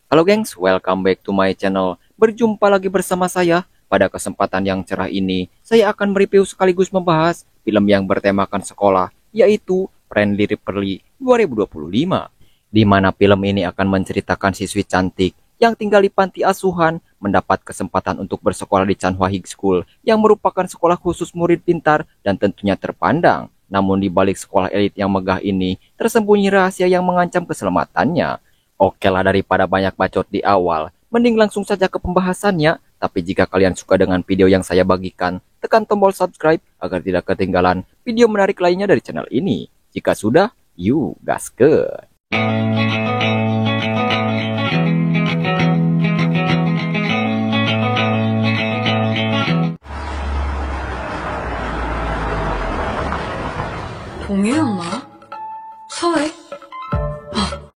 Halo gengs, welcome back to my channel. Berjumpa lagi bersama saya. Pada kesempatan yang cerah ini, saya akan mereview sekaligus membahas film yang bertemakan sekolah, yaitu Friendly Rivalry 2025. Di mana film ini akan menceritakan siswi cantik yang tinggal di panti asuhan mendapat kesempatan untuk bersekolah di Changhua High School yang merupakan sekolah khusus murid pintar dan tentunya terpandang. Namun di balik sekolah elit yang megah ini, tersembunyi rahasia yang mengancam keselamatannya. Oke lah, daripada banyak bacot di awal, mending langsung saja ke pembahasannya. Tapi jika kalian suka dengan video yang saya bagikan, tekan tombol subscribe agar tidak ketinggalan video menarik lainnya dari channel ini. Jika sudah, yuk gaskeun. 동요였나? 사회?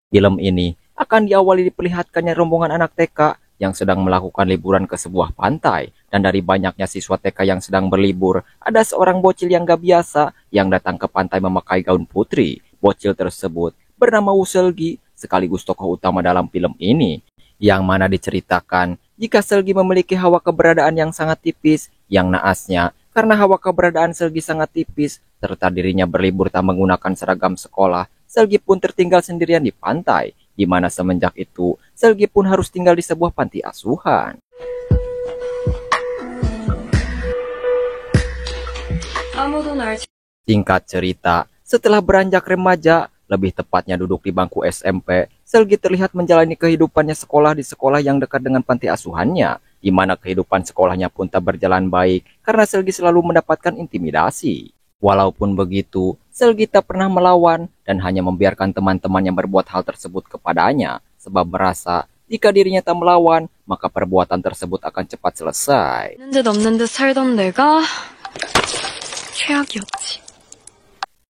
Film ini akan diawali diperlihatkannya rombongan anak TK yang sedang melakukan liburan ke sebuah pantai. Dan dari banyaknya siswa TK yang sedang berlibur, ada seorang bocil yang gak biasa yang datang ke pantai memakai gaun putri. Bocil tersebut bernama Woo Seulgi, sekaligus tokoh utama dalam film ini. Yang mana diceritakan jika Seulgi memiliki hawa keberadaan yang sangat tipis, yang naasnya karena hawa keberadaan Seulgi sangat tipis, serta dirinya berlibur tak menggunakan seragam sekolah, Seulgi pun tertinggal sendirian di pantai, di mana semenjak itu Seulgi pun harus tinggal di sebuah panti asuhan. 아무도 날 Singkat cerita, setelah beranjak remaja, lebih tepatnya duduk di bangku SMP, Seulgi terlihat menjalani kehidupannya sekolah di sekolah yang dekat dengan panti asuhannya, di mana kehidupan sekolahnya pun tak berjalan baik karena Seulgi selalu mendapatkan intimidasi. Walaupun begitu, Seulgi tak pernah melawan dan hanya membiarkan teman-teman yang berbuat hal tersebut kepadanya, sebab merasa jika dirinya tak melawan, maka perbuatan tersebut akan cepat selesai. 있는 듯 없는 듯 살던 내가 최악이었지.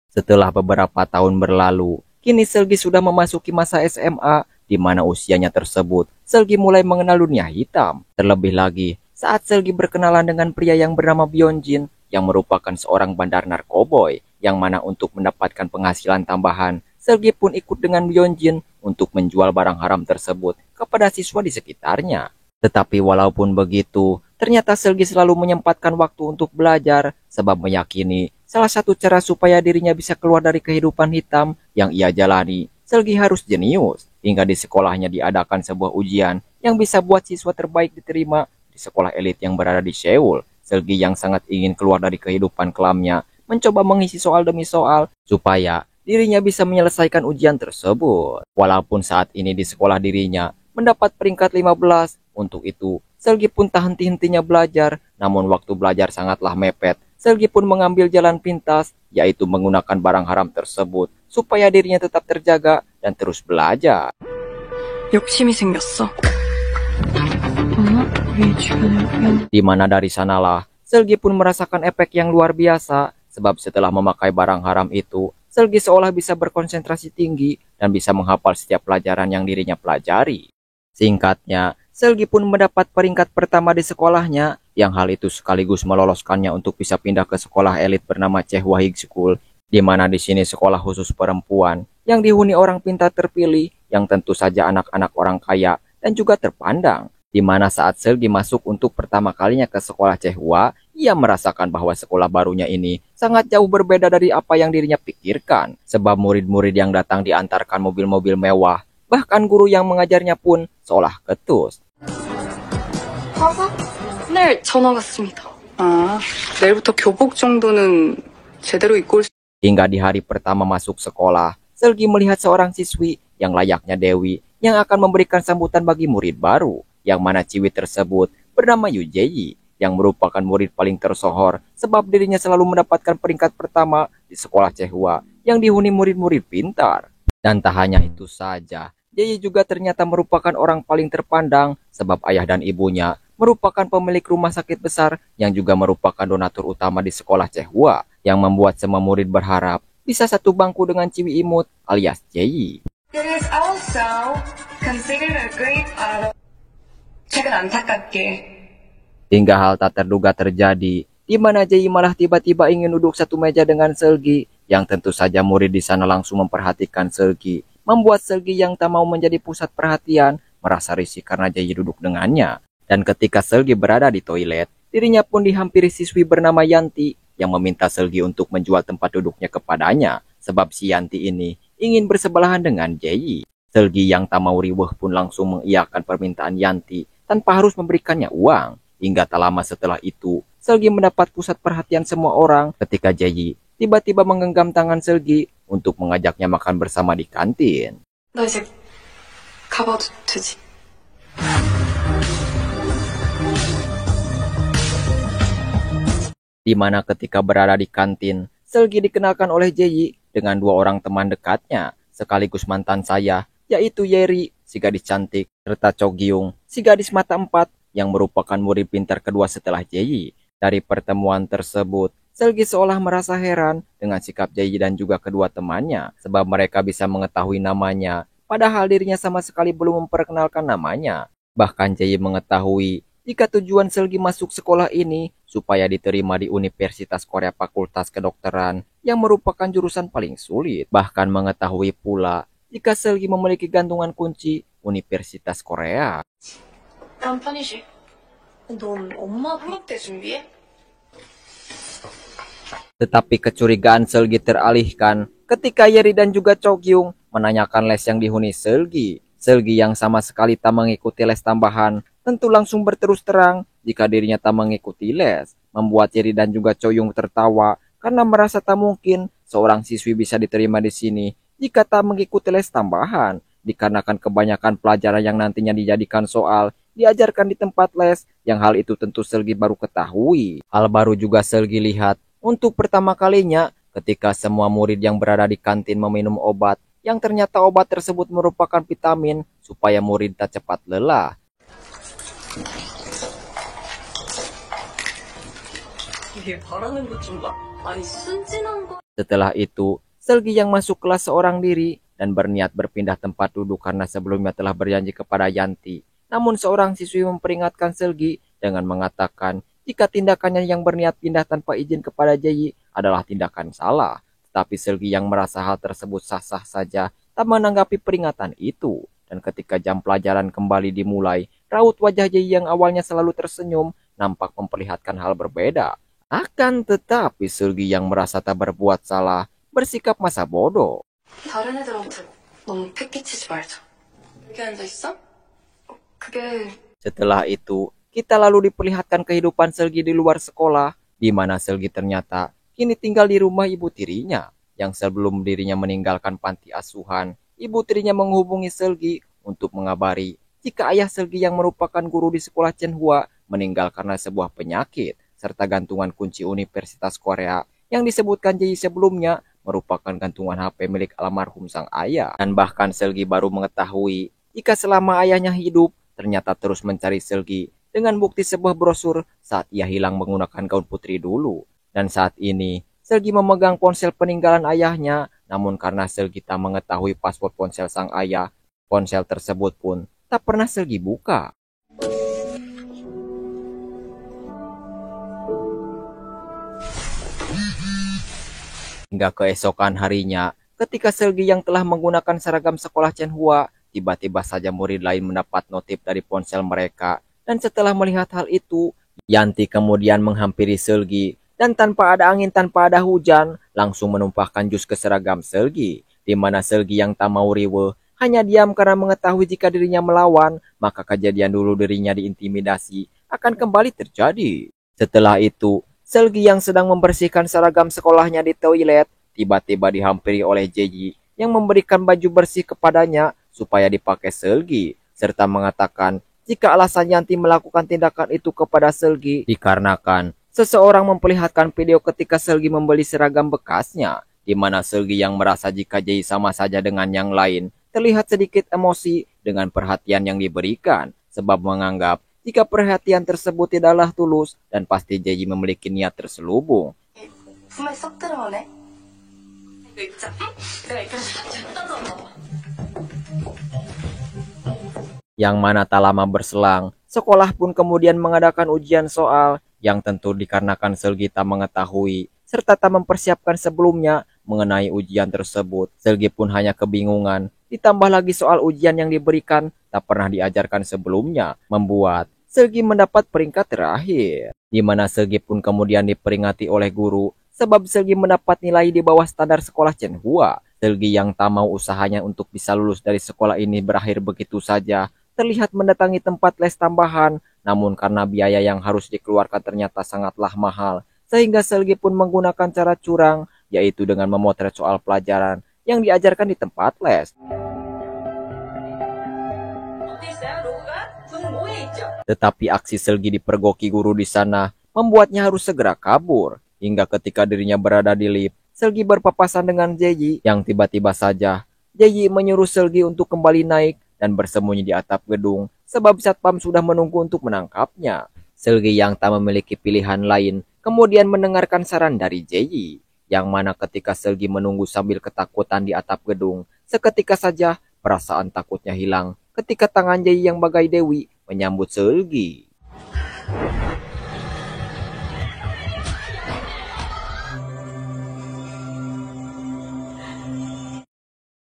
Setelah beberapa tahun berlalu, kini Seulgi sudah memasuki masa SMA, di mana usianya tersebut, Seulgi mulai mengenal dunia hitam. Terlebih lagi, saat Seulgi berkenalan dengan pria yang bernama Byunjin, yang merupakan seorang bandar narkoboy, yang mana untuk mendapatkan penghasilan tambahan, Seulgi pun ikut dengan Byunjin untuk menjual barang haram tersebut kepada siswa di sekitarnya. Tetapi walaupun begitu, ternyata Seulgi selalu menyempatkan waktu untuk belajar, sebab meyakini salah satu cara supaya dirinya bisa keluar dari kehidupan hitam yang ia jalani, Seulgi harus jenius. Hingga di sekolahnya diadakan sebuah ujian yang bisa buat siswa terbaik diterima di sekolah elit yang berada di Seoul. Seulgi yang sangat ingin keluar dari kehidupan kelamnya, mencoba mengisi soal demi soal supaya dirinya bisa menyelesaikan ujian tersebut. Walaupun saat ini di sekolah dirinya mendapat peringkat 15, untuk itu Seulgi pun tak henti-hentinya belajar. Namun waktu belajar sangatlah mepet. Seulgi pun mengambil jalan pintas, yaitu menggunakan barang haram tersebut supaya dirinya tetap terjaga dan terus belajar. 욕심이 생겼어. 우리 주변에 Di mana dari sanalah Seulgi pun merasakan efek yang luar biasa, sebab setelah memakai barang haram itu, Seulgi seolah bisa berkonsentrasi tinggi dan bisa menghafal setiap pelajaran yang dirinya pelajari. Singkatnya, Seulgi pun mendapat peringkat pertama di sekolahnya, yang hal itu sekaligus meloloskannya untuk bisa pindah ke sekolah elit bernama Changhua High School, di mana di sini sekolah khusus perempuan yang dihuni orang pintar terpilih, yang tentu saja anak-anak orang kaya dan juga terpandang. Di mana saat Seulgi masuk untuk pertama kalinya ke sekolah Changhua, ia merasakan bahwa sekolah barunya ini sangat jauh berbeda dari apa yang dirinya pikirkan, sebab murid-murid yang datang diantarkan mobil-mobil mewah, bahkan guru yang mengajarnya pun seolah ketus. 날 전화 갔습니다. 아, 내일부터 교복 정도는 제대로 입고 올 수... Hingga di hari pertama masuk sekolah, Seulgi melihat seorang siswi yang layaknya Dewi yang akan memberikan sambutan bagi murid baru, yang mana ciwi tersebut bernama Yu Jae-yi, yang merupakan murid paling tersohor sebab dirinya selalu mendapatkan peringkat pertama di sekolah Changhua yang dihuni murid-murid pintar. Dan tak hanya itu saja, Jae juga ternyata merupakan orang paling terpandang sebab ayah dan ibunya merupakan pemilik rumah sakit besar yang juga merupakan donatur utama di sekolah Changhua, yang membuat semua murid berharap bisa satu bangku dengan ciwi imut alias Jae. It is also considered a great honor. 최근 안타깝게 Hingga hal tak terduga terjadi, di mana Jae malah tiba-tiba ingin duduk satu meja dengan Seulgi, yang tentu saja murid di sana langsung memperhatikan Seulgi, membuat Seulgi yang tak mau menjadi pusat perhatian merasa risih karena Jaeyi duduk dengannya. Dan ketika Seulgi berada di toilet, dirinya pun dihampiri siswi bernama Yanti yang meminta Seulgi untuk menjual tempat duduknya kepadanya, sebab si Yanti ini ingin bersebelahan dengan Jaeyi. Seulgi yang tak mau riweuh pun langsung mengiyakan permintaan Yanti tanpa harus memberikannya uang. Hingga tak lama setelah itu, Seulgi mendapat pusat perhatian semua orang ketika Jaeyi tiba-tiba menggenggam tangan Seulgi untuk mengajaknya makan bersama di kantin. 나 이제 가봐도 되지? Di mana ketika berada di kantin, Seulgi dikenalkan oleh Jaeyi dengan dua orang teman dekatnya, sekaligus mantan saya, yaitu Yeri, si gadis cantik, serta Cho Gyung, si gadis mata empat, yang merupakan murid pintar kedua setelah Jaeyi. Dari pertemuan tersebut, Seulgi seolah merasa heran dengan sikap Jaeyi dan juga kedua temannya, sebab mereka bisa mengetahui namanya, padahal dirinya sama sekali belum memperkenalkan namanya. Bahkan Jaeyi mengetahui jika tujuan Seulgi masuk sekolah ini supaya diterima di Universitas Korea Fakultas Kedokteran yang merupakan jurusan paling sulit. Bahkan mengetahui pula jika Seulgi memiliki gantungan kunci Universitas Korea. 깜판이지. 넌 엄마 학업 때 준비해? Tetapi kecurigaan Seulgi teralihkan ketika Yeri dan juga Cho Gyung menanyakan les yang dihuni Seulgi. Seulgi yang sama sekali tak mengikuti les tambahan tentu langsung berterus terang jika dirinya tak mengikuti les, membuat Yeri dan juga Cho Gyung tertawa karena merasa tak mungkin seorang siswi bisa diterima di sini jika tak mengikuti les tambahan, dikarenakan kebanyakan pelajaran yang nantinya dijadikan soal diajarkan di tempat les, yang hal itu tentu Seulgi baru ketahui. Hal baru juga Seulgi lihat untuk pertama kalinya ketika semua murid yang berada di kantin meminum obat, yang ternyata obat tersebut merupakan vitamin supaya murid tak cepat lelah. Setelah itu, Seulgi yang masuk kelas seorang diri dan berniat berpindah tempat duduk karena sebelumnya telah berjanji kepada Yanti. Namun seorang siswi memperingatkan Seulgi dengan mengatakan jika tindakannya yang berniat pindah tanpa izin kepada Jaeyi adalah tindakan salah. Tetapi Seulgi yang merasa hal tersebut sah-sah saja tak menanggapi peringatan itu. Dan ketika jam pelajaran kembali dimulai, raut wajah Jaeyi yang awalnya selalu tersenyum nampak memperlihatkan hal berbeda. Akan tetapi Seulgi yang merasa tak berbuat salah bersikap masa bodoh. 다른 애들한테 너무 패기치지 말자. 여기 앉아 있어? 그게 Setelah itu, kita lalu diperlihatkan kehidupan Seulgi di luar sekolah, di mana Seulgi ternyata kini tinggal di rumah ibu tirinya, yang sebelum dirinya meninggalkan panti asuhan, ibu tirinya menghubungi Seulgi untuk mengabari jika ayah Seulgi yang merupakan guru di sekolah Chenhua meninggal karena sebuah penyakit, serta gantungan kunci Universitas Korea yang disebutkan Jaeyi sebelumnya merupakan gantungan HP milik almarhum sang ayah. Dan bahkan Seulgi baru mengetahui jika selama ayahnya hidup, ternyata terus mencari Seulgi dengan bukti sebuah brosur saat ia hilang menggunakan gaun putri dulu. Dan saat ini, Seulgi memegang ponsel peninggalan ayahnya, namun karena Seulgi tak mengetahui password ponsel sang ayah, ponsel tersebut pun tak pernah Seulgi buka. Hingga keesokan harinya, ketika Seulgi yang telah menggunakan seragam sekolah Chenhua, tiba-tiba saja murid lain mendapat notif dari ponsel mereka. Dan setelah melihat hal itu, Yanti kemudian menghampiri Seulgi dan tanpa ada angin, tanpa ada hujan, langsung menumpahkan jus ke seragam Seulgi. Di mana Seulgi yang tak mau riweuh hanya diam karena mengetahui jika dirinya melawan, maka kejadian dulu dirinya diintimidasi akan kembali terjadi. Setelah itu, Seulgi yang sedang membersihkan seragam sekolahnya di toilet, tiba-tiba dihampiri oleh Jaeyi yang memberikan baju bersih kepadanya supaya dipakai Seulgi, serta mengatakan jika alasan Yanti melakukan tindakan itu kepada Seulgi dikarenakan seseorang memperlihatkan video ketika Seulgi membeli seragam bekasnya, di mana Seulgi yang merasa jika Jaeyi sama saja dengan yang lain terlihat sedikit emosi dengan perhatian yang diberikan, sebab menganggap jika perhatian tersebut tidaklah tulus dan pasti Jaeyi memiliki niat terselubung. 품에 쏙 들어오네. 이거 입자. 내가 입혀서 줬다잖아. Yang mana tak lama berselang, sekolah pun kemudian mengadakan ujian soal yang tentu dikarenakan Seulgi tak mengetahui serta tak mempersiapkan sebelumnya mengenai ujian tersebut. Seulgi pun hanya kebingungan ditambah lagi soal ujian yang diberikan tak pernah diajarkan sebelumnya, membuat Selgi mendapat peringkat terakhir, di mana Selgi pun kemudian diperingati oleh guru sebab Selgi mendapat nilai di bawah standar sekolah Chenhua. Selgi yang tak mau usahanya untuk bisa lulus dari sekolah ini berakhir begitu saja, terlihat mendatangi tempat les tambahan, namun karena biaya yang harus dikeluarkan ternyata sangatlah mahal, sehingga Selgi pun menggunakan cara curang, yaitu dengan memotret soal pelajaran yang diajarkan di tempat les. Tetapi aksi Selgi dipergoki guru di sana membuatnya harus segera kabur, hingga ketika dirinya berada di lift, Selgi berpapasan dengan Jaeyi yang tiba-tiba saja Jaeyi menyuruh Selgi untuk kembali naik dan bersembunyi di atap gedung sebab satpam sudah menunggu untuk menangkapnya. Selgi yang tak memiliki pilihan lain kemudian mendengarkan saran dari Jaeyi, yang mana ketika Selgi menunggu sambil ketakutan di atap gedung, seketika saja perasaan takutnya hilang ketika tangan Jaeyi yang bagai dewi menyambut Selgi.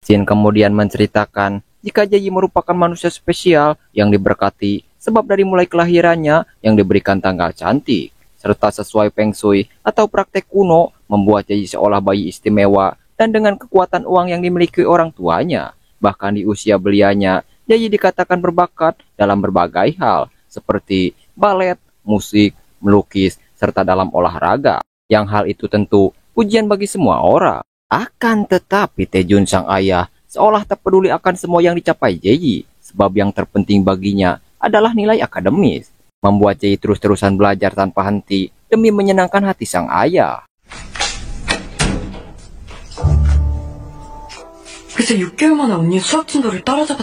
Shin kemudian menceritakan jika Jaeyi merupakan manusia spesial yang diberkati sebab dari mulai kelahirannya yang diberikan tanggal cantik, serta sesuai Feng Shui atau praktek kuno membuat Jaeyi seolah bayi istimewa dan dengan kekuatan uang yang dimiliki orang tuanya. Bahkan di usia belianya, Jaeyi dikatakan berbakat dalam berbagai hal seperti balet, musik, melukis, serta dalam olahraga. Yang hal itu tentu pujian bagi semua orang. Akan tetapi Taejun sang ayah seolah tak peduli akan semua yang dicapai Jaeyi, sebab yang terpenting baginya adalah nilai akademis, membuat Jaeyi terus-terusan belajar tanpa henti demi menyenangkan hati sang ayah.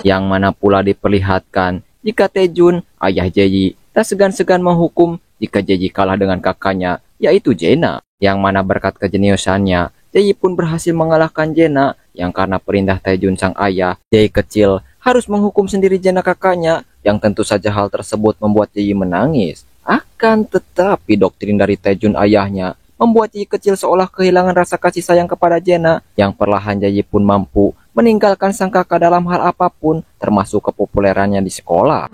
Yang mana pula diperlihatkan jika Taejun, ayah Jaeyi, tak segan-segan menghukum jika Jaeyi kalah dengan kakaknya, yaitu Jena. Yang mana berkat kejeniusannya, Jaeyi pun berhasil mengalahkan Jena, yang karena perintah Taejun sang ayah, Jaeyi kecil harus menghukum sendiri Jena kakaknya, yang tentu saja hal tersebut membuat Jaeyi menangis. Akan tetapi doktrin dari Taejun ayahnya membuat Jaeyi kecil seolah kehilangan rasa kasih sayang kepada Jena, yang perlahan Jaeyi pun mampu meninggalkan sang kakak dalam hal apapun, termasuk kepopulerannya di sekolah.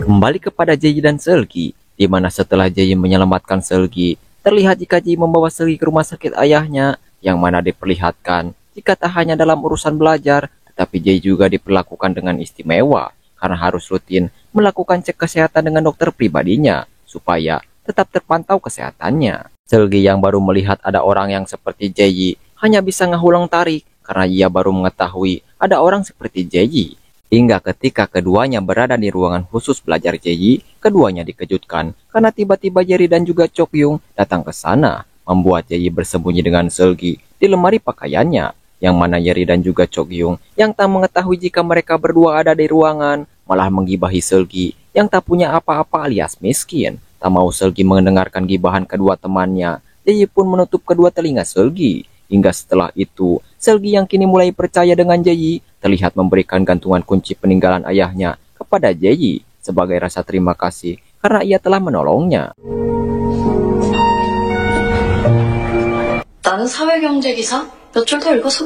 Kembali kepada Jaeyi dan Selgi, di mana setelah Jaeyi menyelamatkan Selgi, terlihat jika Jaeyi membawa Selgi ke rumah sakit ayahnya, yang mana diperlihatkan jika tak hanya dalam urusan belajar, tetapi Jaeyi juga diperlakukan dengan istimewa, karena harus rutin melakukan cek kesehatan dengan dokter pribadinya, supaya tetap terpantau kesehatannya. Selgi yang baru melihat ada orang yang seperti Jaeyi hanya bisa ngahulang tarik karena ia baru mengetahui ada orang seperti Jaeyi. Hingga ketika keduanya berada di ruangan khusus belajar Jaeyi, keduanya dikejutkan karena tiba-tiba Jerry dan juga Chokyung datang ke sana, membuat Jaeyi bersembunyi dengan Selgi di lemari pakaiannya, yang mana Jerry dan juga Chokyung yang tak mengetahui jika mereka berdua ada di ruangan malah menggibahi Selgi yang tak punya apa-apa alias miskin. Tak mau Selgi mendengarkan gibahan kedua temannya, Jaeyi pun menutup kedua telinga Selgi. Hingga setelah itu, Selgi yang kini mulai percaya dengan Jaeyi, terlihat memberikan gantungan kunci peninggalan ayahnya kepada Jaeyi sebagai rasa terima kasih karena ia telah menolongnya.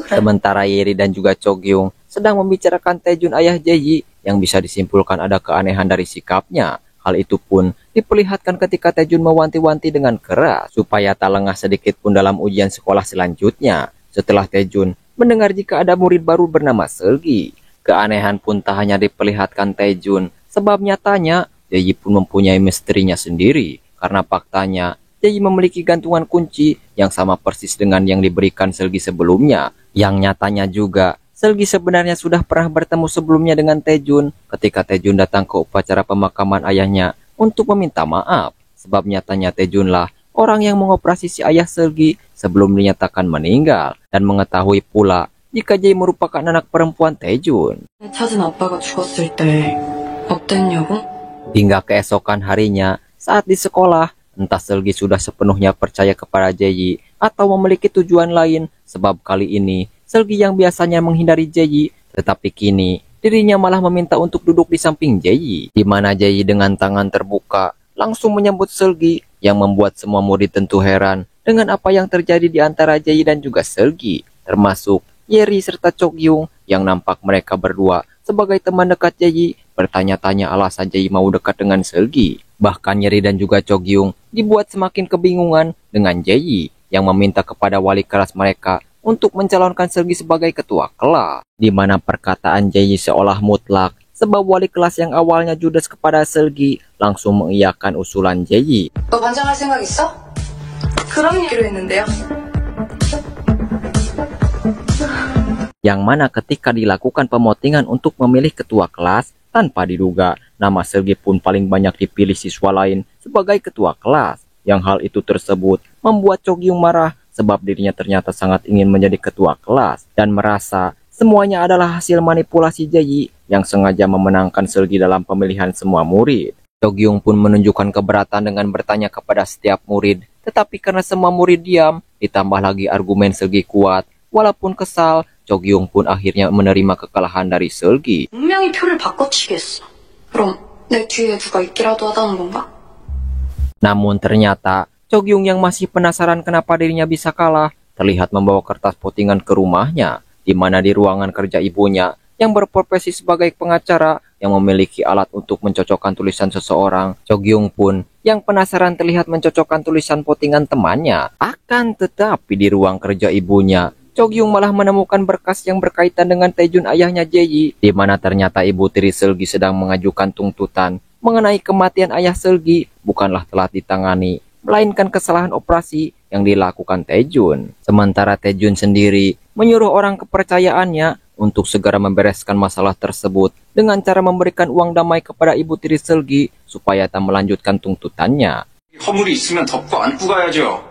Sementara Yeri dan juga Chokyung sedang membicarakan Taejun ayah Jaeyi, yang bisa disimpulkan ada keanehan dari sikapnya. Hal itu pun diperlihatkan ketika Taejun mewanti-wanti dengan keras supaya tak lengah sedikit pun dalam ujian sekolah selanjutnya. Setelah Taejun mendengar jika ada murid baru bernama Selgi, keanehan pun tak hanya diperlihatkan Taejun, sebab nyatanya Jaeyi pun mempunyai misterinya sendiri, karena faktanya Jaeyi memiliki gantungan kunci yang sama persis dengan yang diberikan Selgi sebelumnya, yang nyatanya juga Selgi sebenarnya sudah pernah bertemu sebelumnya dengan Taejun ketika Taejun datang ke upacara pemakaman ayahnya untuk meminta maaf, sebab nyatanya Taejun lah orang yang mengoperasi si ayah Selgi sebelum dinyatakan meninggal, dan mengetahui pula jika Jaeyi merupakan anak perempuan Taejun. Hingga keesokan harinya saat di sekolah, entah Selgi sudah sepenuhnya percaya kepada Jaeyi atau memiliki tujuan lain, sebab kali ini Selgi yang biasanya menghindari Jaeyi, tetapi kini dirinya malah meminta untuk duduk di samping Jaeyi, di mana Jaeyi dengan tangan terbuka langsung menyambut Selgi, yang membuat semua murid tentu heran dengan apa yang terjadi di antara Jae dan juga Seulgi, termasuk Yeri serta Chokyung yang nampak mereka berdua sebagai teman dekat Jae bertanya-tanya alasan Jae mau dekat dengan Seulgi. Bahkan Yeri dan juga Chokyung dibuat semakin kebingungan dengan Jae yang meminta kepada wali kelas mereka untuk mencalonkan Seulgi sebagai ketua kelas, di mana perkataan Jae seolah mutlak sebab wali kelas yang awalnya judes kepada Seulgi langsung mengiyakan usulan Jae. 너 반장할 생각 있어? 그럼 얘기로 했는데요. Yang mana ketika dilakukan pemotingan untuk memilih ketua kelas, tanpa diduga, nama Seulgi pun paling banyak dipilih siswa lain sebagai ketua kelas. Yang hal itu tersebut membuat Chokyung marah sebab dirinya ternyata sangat ingin menjadi ketua kelas dan merasa semuanya adalah hasil manipulasi Jae yang sengaja memenangkan Seulgi dalam pemilihan semua murid. Chokyung pun menunjukkan keberatan dengan bertanya kepada setiap murid, tetapi karena semua murid diam, ditambah lagi argumen Seulgi kuat, walaupun kesal, Chokyung pun akhirnya menerima kekalahan dari Seulgi. 분명히 표를 바꿔치기했어. 그럼 내 뒤에 누가 있기라도 하다는 건가? Namun ternyata Chokyung yang masih penasaran kenapa dirinya bisa kalah, terlihat membawa kertas votingan ke rumahnya, di mana di ruangan kerja ibunya yang berprofesi sebagai pengacara yang memiliki alat untuk mencocokkan tulisan seseorang. Chokyung pun yang penasaran terlihat mencocokkan tulisan votingan temannya. Akan tetapi di ruang kerja ibunya, Chokyung malah menemukan berkas yang berkaitan dengan Taejun ayahnya Jae, di mana ternyata ibu tiri Seulgi sedang mengajukan tuntutan mengenai kematian ayah Seulgi bukanlah telah ditangani, melainkan kesalahan operasi yang dilakukan Taejun. Sementara Taejun sendiri menyuruh orang kepercayaannya untuk segera membereskan masalah tersebut dengan cara memberikan uang damai kepada ibu tiri Seulgi supaya tak melanjutkan tuntutannya. 허물이 있으면 덮고 안고 가야죠.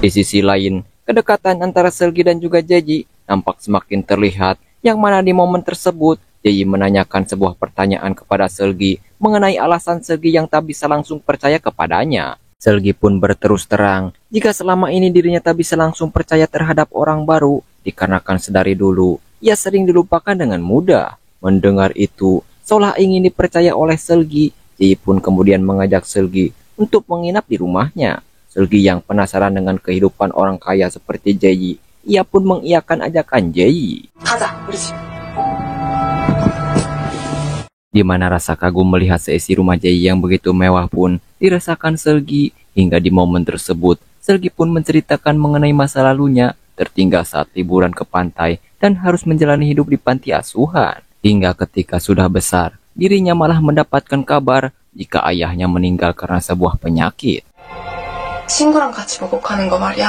Di sisi lain, kedekatan antara Seulgi dan juga Jae nampak semakin terlihat, yang mana di momen tersebut Jae menanyakan sebuah pertanyaan kepada Seulgi mengenai alasan Seulgi yang tak bisa langsung percaya kepadanya. Seulgi pun berterus terang jika selama ini dirinya tak bisa langsung percaya terhadap orang baru dikarenakan sedari dulu ia sering dilupakan dengan mudah. Mendengar itu, seolah ingin dipercaya oleh Seulgi, Jae pun kemudian mengajak Seulgi untuk menginap di rumahnya. Seulgi yang penasaran dengan kehidupan orang kaya seperti Jae, ia pun mengiyakan ajakan Jae. 가자, 우리 집. Di mana rasa kagum melihat seisi rumah Jae yang begitu mewah pun dirasakan Seulgi, hingga di momen tersebut Seulgi pun menceritakan mengenai masa lalunya tertinggal saat liburan ke pantai dan harus menjalani hidup di panti asuhan. Hingga ketika sudah besar, dirinya malah mendapatkan kabar jika ayahnya meninggal karena sebuah penyakit. 친구랑 같이 목욕하는 거 말이야.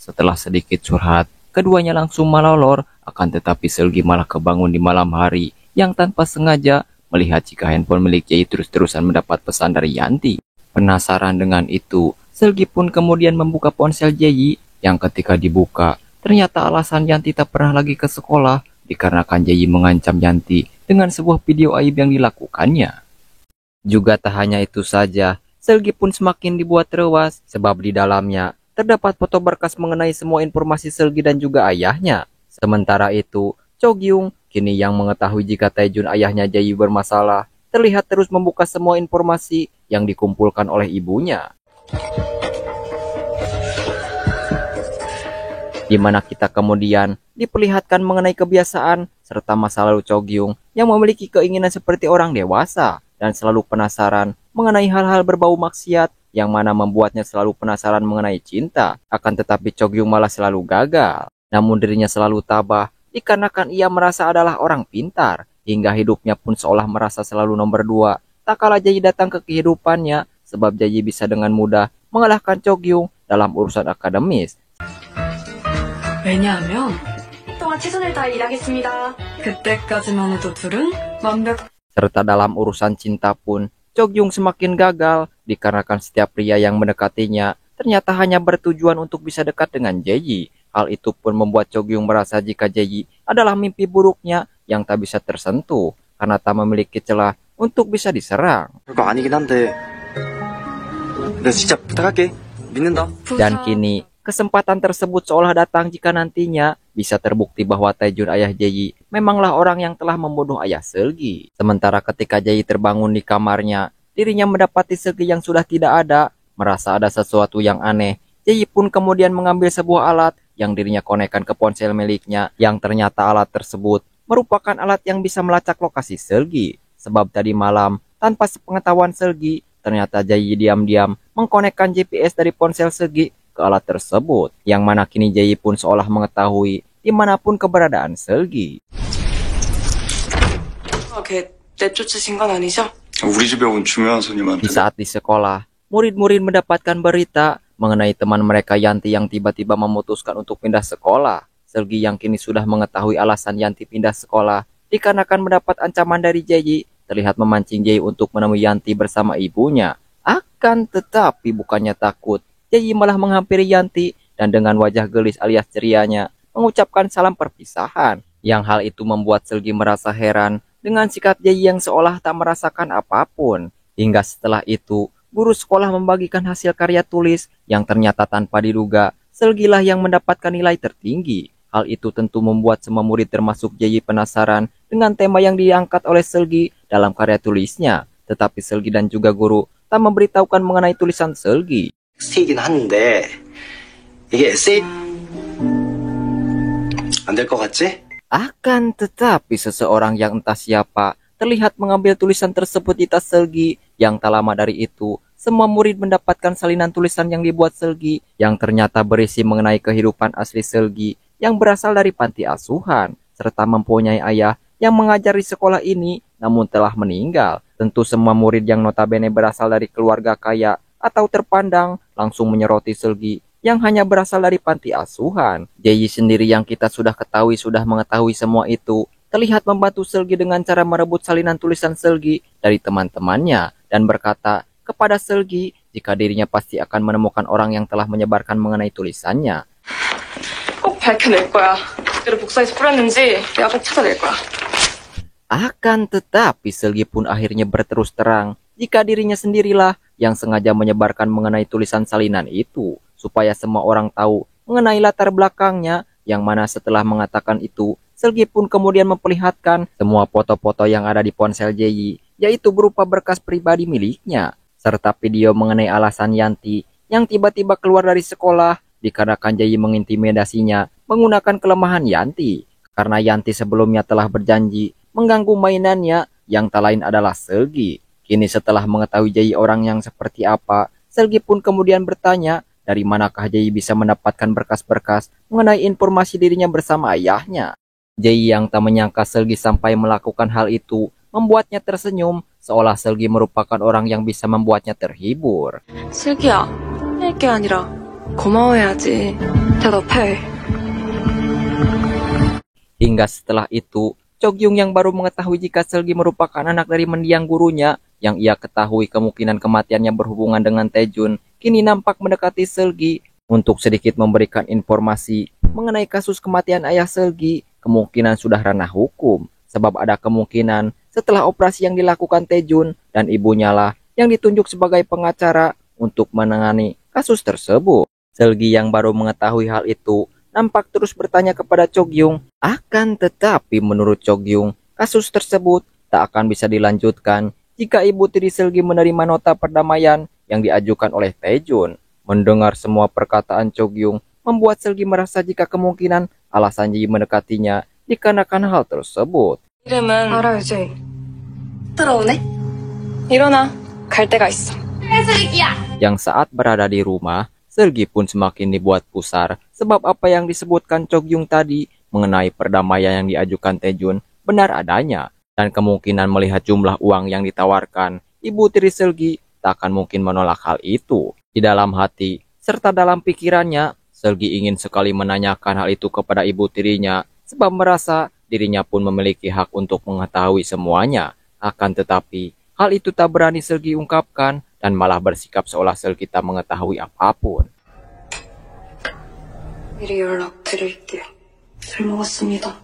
Setelah sedikit curhat, keduanya langsung melolor, akan tetapi Seulgi malah kebangun di malam hari yang tanpa sengaja melihat jika handphone milik Jae terus-terusan mendapat pesan dari Yanti. Penasaran dengan itu, Seulgi pun kemudian membuka ponsel Jae yang ketika dibuka, ternyata alasan Yanti tak pernah lagi ke sekolah dikarenakan Jae mengancam Yanti dengan sebuah video aib yang dilakukannya. Juga tak hanya itu saja, Seulgi pun semakin dibuat terewas sebab di dalamnya terdapat foto berkas mengenai semua informasi Seulgi dan juga ayahnya. Sementara itu, Chokyung kini yang mengetahui jika Taejun ayahnya Jae bermasalah, terlihat terus membuka semua informasi yang dikumpulkan oleh ibunya. Di mana kita kemudian diperlihatkan mengenai kebiasaan serta masa lalu Chokyung yang memiliki keinginan seperti orang dewasa dan selalu penasaran mengenai hal-hal berbau maksiat yang mana membuatnya selalu penasaran mengenai cinta. Akan tetapi Chokyung malah selalu gagal. Namun dirinya selalu tabah dikarenakan ia merasa adalah orang pintar, hingga hidupnya pun seolah merasa selalu nomor dua. Tak kala Jae datang ke kehidupannya sebab Jae bisa dengan mudah mengalahkan Chokyung dalam urusan akademis. 왜냐하면 동안 최선을 다해 일하겠습니다. 그때까지만 해도 둘은 완벽. Serta dalam urusan cinta pun, Chokyung semakin gagal dikarenakan setiap pria yang mendekatinya ternyata hanya bertujuan untuk bisa dekat dengan Jae. Hal itu pun membuat Chokyung merasa jika Jae adalah mimpi buruknya yang tak bisa tersentuh karena tak memiliki celah untuk bisa diserang. 별거 아니긴 한데 내가 진짜 부탁할게. 믿는다. Dan kini, kesempatan tersebut seolah datang jika nantinya bisa terbukti bahwa Taejun ayah Jae memanglah orang yang telah membunuh ayah Seulgi. Sementara ketika Jae terbangun di kamarnya, dirinya mendapati Selgi yang sudah tidak ada, merasa ada sesuatu yang aneh. Jae pun kemudian mengambil sebuah alat yang dirinya konekkan ke ponsel miliknya, yang ternyata alat tersebut merupakan alat yang bisa melacak lokasi Selgi. Sebab tadi malam, tanpa sepengetahuan Selgi, ternyata Jae diam-diam mengkonekkan GPS dari ponsel Selgi ke alat tersebut, yang mana kini Jae pun seolah mengetahui dimanapun keberadaan Selgi. 걔 내쫓으신 건 아니죠? 우리 집에 온 중요한 Di 손님한테 saat di sekolah, murid-murid mendapatkan berita mengenai teman mereka Yanti yang tiba-tiba memutuskan untuk pindah sekolah. Selgi yang kini sudah mengetahui alasan Yanti pindah sekolah dikarenakan mendapat ancaman dari Jae, terlihat memancing Jae untuk menemui Yanti bersama ibunya. Akan tetapi bukannya takut, Jae malah menghampiri Yanti dan dengan wajah gelis alias cerianya mengucapkan salam perpisahan. Yang hal itu membuat Selgi merasa heran dengan sikap Jae yang seolah tak merasakan apapun. Hingga setelah itu, guru sekolah membagikan hasil karya tulis yang ternyata tanpa diduga, Selgilah yang mendapatkan nilai tertinggi. Hal itu tentu membuat semua murid termasuk Jae penasaran dengan tema yang diangkat oleh Selgi dalam karya tulisnya. Tetapi Selgi dan juga guru tak memberitahukan mengenai tulisan Selgi. 에세이긴 한데 이게 에세이 안 될 것 같지? Akan tetapi seseorang yang entah siapa terlihat mengambil tulisan tersebut di tas Selgi. Yang tak lama dari itu, semua murid mendapatkan salinan tulisan yang dibuat Selgi yang ternyata berisi mengenai kehidupan asli Selgi yang berasal dari panti asuhan, serta mempunyai ayah yang mengajar di sekolah ini namun telah meninggal. Tentu semua murid yang notabene berasal dari keluarga kaya atau terpandang langsung menyoroti Selgi yang hanya berasal dari panti asuhan. Jae sendiri yang kita sudah ketahui sudah mengetahui semua itu, terlihat membantu Selgi dengan cara merebut salinan tulisan Selgi dari teman-temannya dan berkata kepada Selgi jika dirinya pasti akan menemukan orang yang telah menyebarkan mengenai tulisannya. 꼭 밝혀낼 거야. 그대로 복사해서 뿌렸는지 내가 꼭 찾아낼 거야. Akan tetapi Selgi pun akhirnya berterus terang jika dirinya sendirilah yang sengaja menyebarkan mengenai tulisan salinan itu, supaya semua orang tahu mengenai latar belakangnya, yang mana setelah mengatakan itu, Selgi pun kemudian memperlihatkan semua foto-foto yang ada di ponsel Jae, yaitu berupa berkas pribadi miliknya, serta video mengenai alasan Yanti yang tiba-tiba keluar dari sekolah dikarenakan Jae mengintimidasinya menggunakan kelemahan Yanti, karena Yanti sebelumnya telah berjanji mengganggu mainannya yang tak lain adalah Selgi. Kini setelah mengetahui Jae orang yang seperti apa, Selgi pun kemudian bertanya dari manakah Jae bisa mendapatkan berkas-berkas mengenai informasi dirinya bersama ayahnya. Jae yang tak menyangka Selgi sampai melakukan hal itu membuatnya tersenyum, seolah Selgi merupakan orang yang bisa membuatnya terhibur. 슬기야, 할 게 아니라 고마워해야지. 대답해. Hingga setelah itu, Chogyung yang baru mengetahui jika Selgi merupakan anak dari mendiang gurunya, yang ia ketahui kemungkinan kematiannya berhubungan dengan Taejun, kini nampak mendekati Selgi untuk sedikit memberikan informasi mengenai kasus kematian ayah Selgi. Kemungkinan sudah ranah hukum, sebab ada kemungkinan setelah operasi yang dilakukan Taejun dan ibunya lah yang ditunjuk sebagai pengacara untuk menangani kasus tersebut. Selgi yang baru mengetahui hal itu nampak terus bertanya kepada Chogyung. Akan tetapi menurut Chogyung, kasus tersebut tak akan bisa dilanjutkan jika ibu tiri Selgi menerima nota perdamaian yang diajukan oleh Taejun. Mendengar semua perkataan Chogyung membuat Selgi merasa jika kemungkinan alasan Jae mendekatinya dikarenakan hal tersebut. 이름은 알아요, 제이. 들어오네. 일어나. 갈 데가 있어. Yang saat berada di rumah, Selgi pun semakin dibuat pusar sebab apa yang disebutkan Chogyung tadi mengenai perdamaian yang diajukan Taejun benar adanya, dan kemungkinan melihat jumlah uang yang ditawarkan, ibu tiri Selgi tak akan mungkin menolak hal itu. Di dalam hati serta dalam pikirannya, Selgi ingin sekali menanyakan hal itu kepada ibu tirinya sebab merasa dirinya pun memiliki hak untuk mengetahui semuanya. Akan tetapi hal itu tak berani Selgi ungkapkan dan malah bersikap seolah Selgi tak mengetahui apapun. 미리 연락드릴게요. 잘 먹었습니다.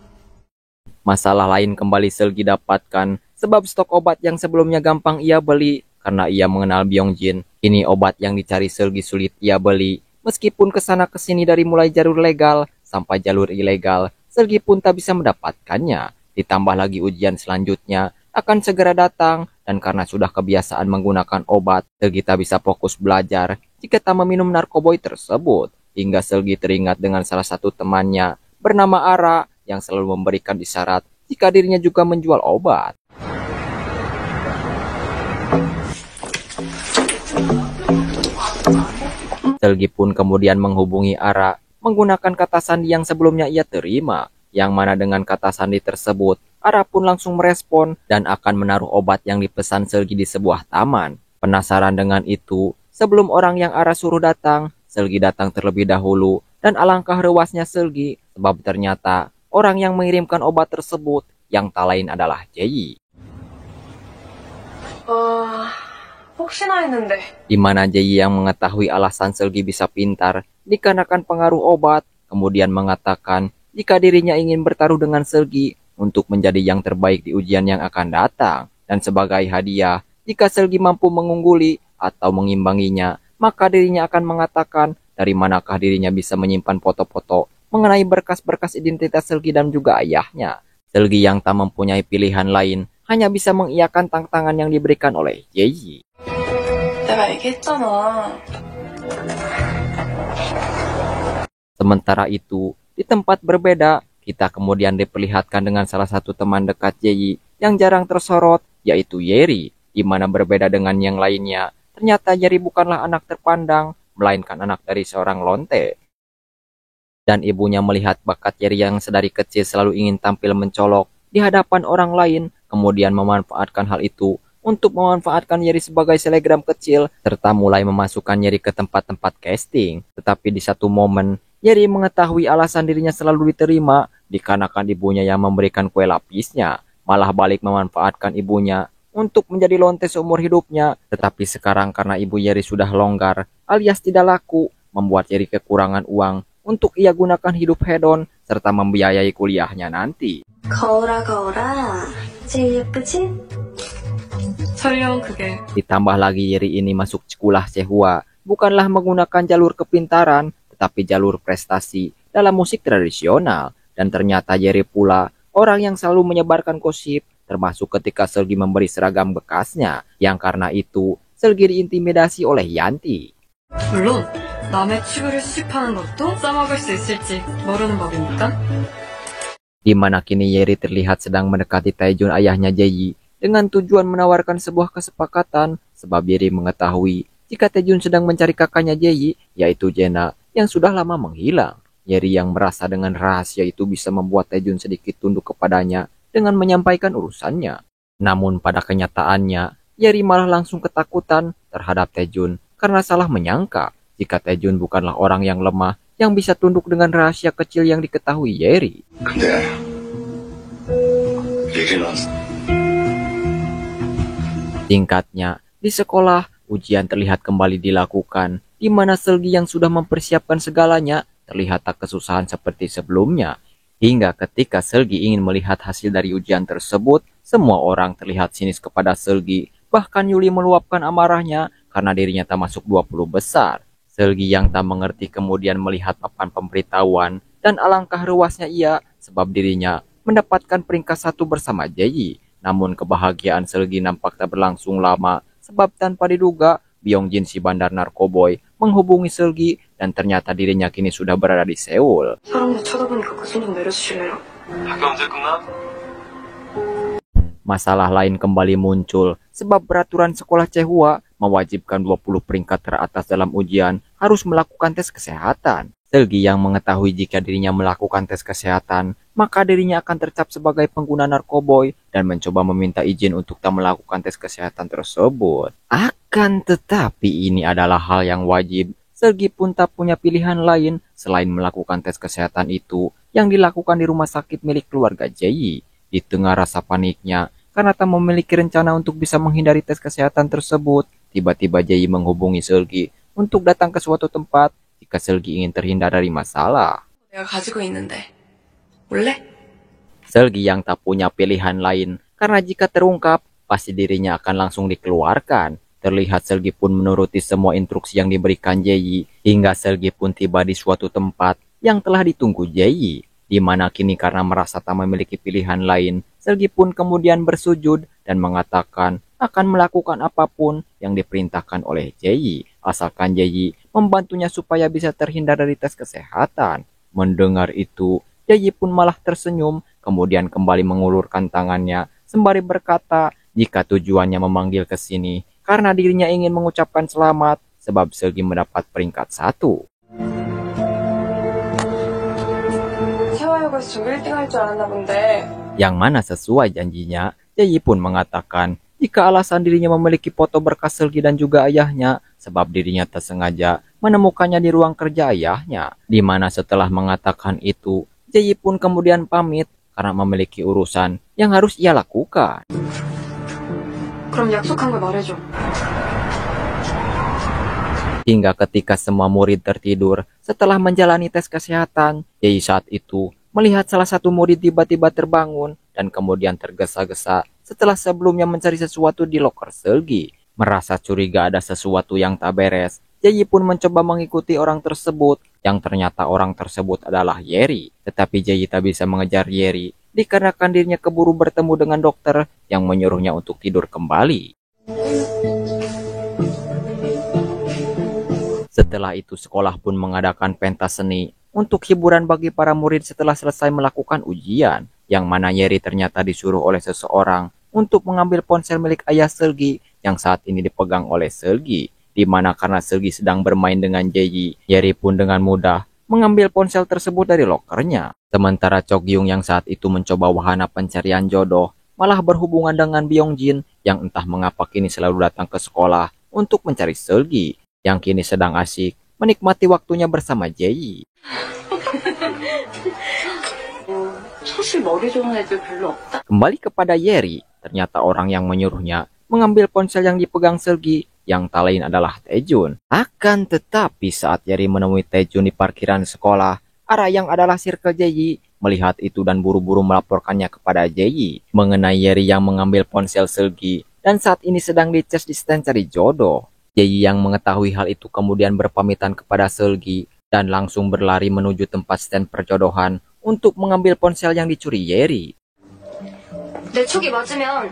Masalah lain kembali Selgi dapatkan sebab stok obat yang sebelumnya gampang ia beli karena ia mengenal Byongjin. Kini obat yang dicari Selgi sulit ia beli. Meskipun kesana kesini dari mulai jalur legal sampai jalur ilegal, Selgi pun tak bisa mendapatkannya. Ditambah lagi ujian selanjutnya akan segera datang dan karena sudah kebiasaan menggunakan obat, Selgi tak bisa fokus belajar jika tak meminum narkoboy tersebut. Hingga Selgi teringat dengan salah satu temannya bernama Ara yang selalu memberikan isyarat jika dirinya juga menjual obat. Selgi pun kemudian menghubungi Ara menggunakan kata sandi yang sebelumnya ia terima, yang mana dengan kata sandi tersebut, Ara pun langsung merespon dan akan menaruh obat yang dipesan Selgi di sebuah taman. Penasaran dengan itu, sebelum orang yang Ara suruh datang, Selgi datang terlebih dahulu dan alangkah rewasnya Selgi sebab ternyata orang yang mengirimkan obat tersebut yang tak lain adalah Jae. 혹시나 했는데. Di mana Jae yang mengetahui alasan Selgi bisa pintar dikarenakan pengaruh obat, kemudian mengatakan jika dirinya ingin bertaruh dengan Selgi untuk menjadi yang terbaik di ujian yang akan datang, dan sebagai hadiah, jika Selgi mampu mengungguli atau mengimbanginya, maka dirinya akan mengatakan dari manakah dirinya bisa menyimpan foto-foto mengenai berkas-berkas identitas Selgi dan juga ayahnya. Selgi yang tak mempunyai pilihan lain hanya bisa mengiyakan tantangan yang diberikan oleh Jae. 내가 얘기했잖아. Sementara itu, di tempat berbeda, kita kemudian diperlihatkan dengan salah satu teman dekat Jae yang jarang tersorot, yaitu Yeri, di mana berbeda dengan yang lainnya. Ternyata Yeri bukanlah anak terpandang, melainkan anak dari seorang lonte. Dan ibunya melihat bakat Yeri yang sedari kecil selalu ingin tampil mencolok di hadapan orang lain, kemudian memanfaatkan hal itu untuk memanfaatkan Yeri sebagai selegram kecil, serta mulai memasukkan Yeri ke tempat-tempat casting. Tetapi di satu momen, Yeri mengetahui alasan dirinya selalu diterima, dikarenakan ibunya yang memberikan kue lapisnya, malah balik memanfaatkan ibunya untuk menjadi lonte seumur hidupnya. Tetapi sekarang karena ibu Yeri sudah longgar, alias tidak laku, membuat Yeri kekurangan uang untuk ia gunakan hidup hedon, serta membiayai kuliahnya nanti. 거울아 거울아 제일 예쁘지? 설령 그게 Ditambah lagi Yeri ini masuk sekolah Sehua bukanlah menggunakan jalur kepintaran, tetapi jalur prestasi dalam musik tradisional. Dan ternyata Yeri pula orang yang selalu menyebarkan gosip, termasuk ketika Selgi memberi seragam bekasnya, yang karena itu Selgi diintimidasi oleh Yanti. 물론 남의 치부를 수집하는 것도 써먹을 수 있을지 모르는 법이니까. Di mana kini Yeri terlihat sedang mendekati Taejun ayahnya Jae dengan tujuan menawarkan sebuah kesepakatan, sebab Yeri mengetahui jika Taejun sedang mencari kakaknya Jae, yaitu Jena, yang sudah lama menghilang. Yeri yang merasa dengan rahasia itu bisa membuat Taejun sedikit tunduk kepadanya dengan menyampaikan urusannya. Namun pada kenyataannya, Yeri malah langsung ketakutan terhadap Taejun karena salah menyangka jika Taejun bukanlah orang yang lemah yang bisa tunduk dengan rahasia kecil yang diketahui Yeri. 근데 얘기는 Singkatnya, di sekolah, ujian terlihat kembali dilakukan, di mana Selgi yang sudah mempersiapkan segalanya terlihat tak kesusahan seperti sebelumnya. Hingga ketika Selgi ingin melihat hasil dari ujian tersebut, semua orang terlihat sinis kepada Selgi. Bahkan Yuli meluapkan amarahnya karena dirinya tak masuk 20 besar. Selgi yang tak mengerti kemudian melihat papan pemberitahuan dan alangkah ruasnya ia sebab dirinya mendapatkan peringkat 1 bersama Jae. Namun kebahagiaan Selgi nampak tak berlangsung lama sebab tanpa diduga Byongjin si bandar narkoboy menghubungi Selgi dan ternyata dirinya kini sudah berada di Seoul. 사람도 쳐다보니까 그 손 좀 내려주실래요? 학교 언제 끝나? Masalah lain kembali muncul sebab peraturan sekolah Cehua mewajibkan 20 peringkat teratas dalam ujian harus melakukan tes kesehatan. Selgi yang mengetahui jika dirinya melakukan tes kesehatan, maka dirinya akan tercap sebagai pengguna narkoboy dan mencoba meminta izin untuk tak melakukan tes kesehatan tersebut. Akan tetapi ini adalah hal yang wajib. Selgi pun tak punya pilihan lain selain melakukan tes kesehatan itu yang dilakukan di rumah sakit milik keluarga Jae. Di tengah rasa paniknya, karena tak memiliki rencana untuk bisa menghindari tes kesehatan tersebut, tiba-tiba Jae menghubungi Selgi untuk datang ke suatu tempat jika Selgi ingin terhindar dari masalah. 내가 가지고 있는데 몰래? Selgi yang tak punya pilihan lain, karena jika terungkap, pasti dirinya akan langsung dikeluarkan. Terlihat Selgi pun menuruti semua instruksi yang diberikan Jae, hingga Selgi pun tiba di suatu tempat yang telah ditunggu Jae, di mana kini karena merasa tak memiliki pilihan lain, Selgi pun kemudian bersujud dan mengatakan akan melakukan apapun yang diperintahkan oleh Jae, asalkan Jae membantunya supaya bisa terhindar dari tes kesehatan. Mendengar itu, Jae pun malah tersenyum, kemudian kembali mengulurkan tangannya sembari berkata jika tujuannya memanggil ke sini karena dirinya ingin mengucapkan selamat sebab Seulgi mendapat peringkat 1. 세화여고에서 전교 1등 할 줄 알았나 본데. Yang mana sesuai janjinya, Jae pun mengatakan jika alasan dirinya memiliki foto berkas Seulgi dan juga ayahnya sebab dirinya tersengaja menemukannya di ruang kerja ayahnya. Di mana setelah mengatakan itu, Jae pun kemudian pamit karena memiliki urusan yang harus ia lakukan. 그럼 약속한 걸 말해줘. Hingga ketika semua murid tertidur setelah menjalani tes kesehatan, Jae saat itu melihat salah satu murid tiba-tiba terbangun dan kemudian tergesa-gesa setelah sebelumnya mencari sesuatu di loker Seulgi. Merasa curiga ada sesuatu yang tak beres, Jae pun mencoba mengikuti orang tersebut yang ternyata orang tersebut adalah Yeri. Tetapi Jae tak bisa mengejar Yeri dikarenakan dirinya keburu bertemu dengan dokter yang menyuruhnya untuk tidur kembali. Setelah itu sekolah pun mengadakan pentas seni untuk hiburan bagi para murid setelah selesai melakukan ujian, yang mana Yeri ternyata disuruh oleh seseorang untuk mengambil ponsel milik ayah Seulgi yang saat ini dipegang oleh Seulgi, di mana karena Seulgi sedang bermain dengan Jae, Yeri pun dengan mudah mengambil ponsel tersebut dari lokernya. Sementara Chogyung yang saat itu mencoba wahana pencarian jodoh malah berhubungan dengan Byongjin yang entah mengapa kini selalu datang ke sekolah untuk mencari Seulgi yang kini sedang asyik menikmati waktunya bersama Jae. 사실 머리 좋은 애들 별로 없다. Kembali kepada Yeri, ternyata orang yang menyuruhnya mengambil ponsel yang dipegang Seulgi yang tak lain adalah Taejun. Akan tetapi saat Yeri menemui Taejun di parkiran sekolah, arah yang adalah circle Jae melihat itu dan buru-buru melaporkannya kepada Jae mengenai Yeri yang mengambil ponsel Seulgi dan saat ini sedang dicas di stand cari jodoh. Jae yang mengetahui hal itu kemudian berpamitan kepada Seulgi dan langsung berlari menuju tempat stand perjodohan untuk mengambil ponsel yang dicuri Yeri. 내 촉이 맞으면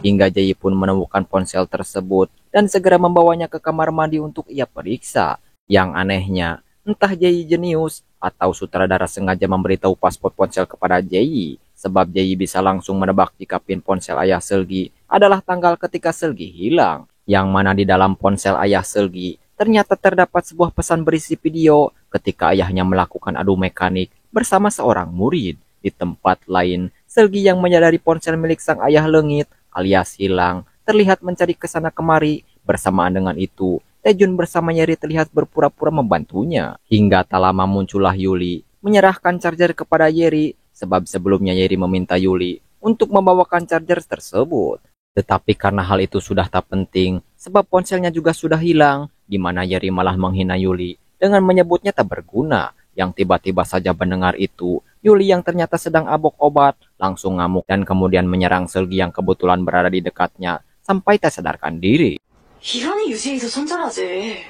Hingga Jae pun menemukan ponsel tersebut dan segera membawanya ke kamar mandi untuk ia periksa. Yang anehnya, entah Jae jenius atau sutradara sengaja memberitahu paspor ponsel kepada Jae, sebab Jae bisa langsung menebak jika pin ponsel ayah Seulgi adalah tanggal ketika Seulgi hilang. Yang mana di dalam ponsel ayah Seulgi ternyata terdapat sebuah pesan berisi video ketika ayahnya melakukan adu mekanik bersama seorang murid. Di tempat lain, Seulgi yang menyadari ponsel milik sang ayah lengit alias hilang terlihat mencari kesana kemari. Bersamaan dengan itu, Taejun bersama Yeri terlihat berpura-pura membantunya. Hingga tak lama muncullah Yuli menyerahkan charger kepada Yeri sebab sebelumnya Yeri meminta Yuli untuk membawakan charger tersebut. Tetapi karena hal itu sudah tak penting sebab ponselnya juga sudah hilang, di mana Yeri malah menghina Yuli dengan menyebutnya tak berguna. Yang tiba-tiba saja mendengar itu, Yuli yang ternyata sedang abok obat langsung ngamuk dan kemudian menyerang Seulgi yang kebetulan berada di dekatnya sampai tak sadarkan diri. 이란이 유지에서 손절하지.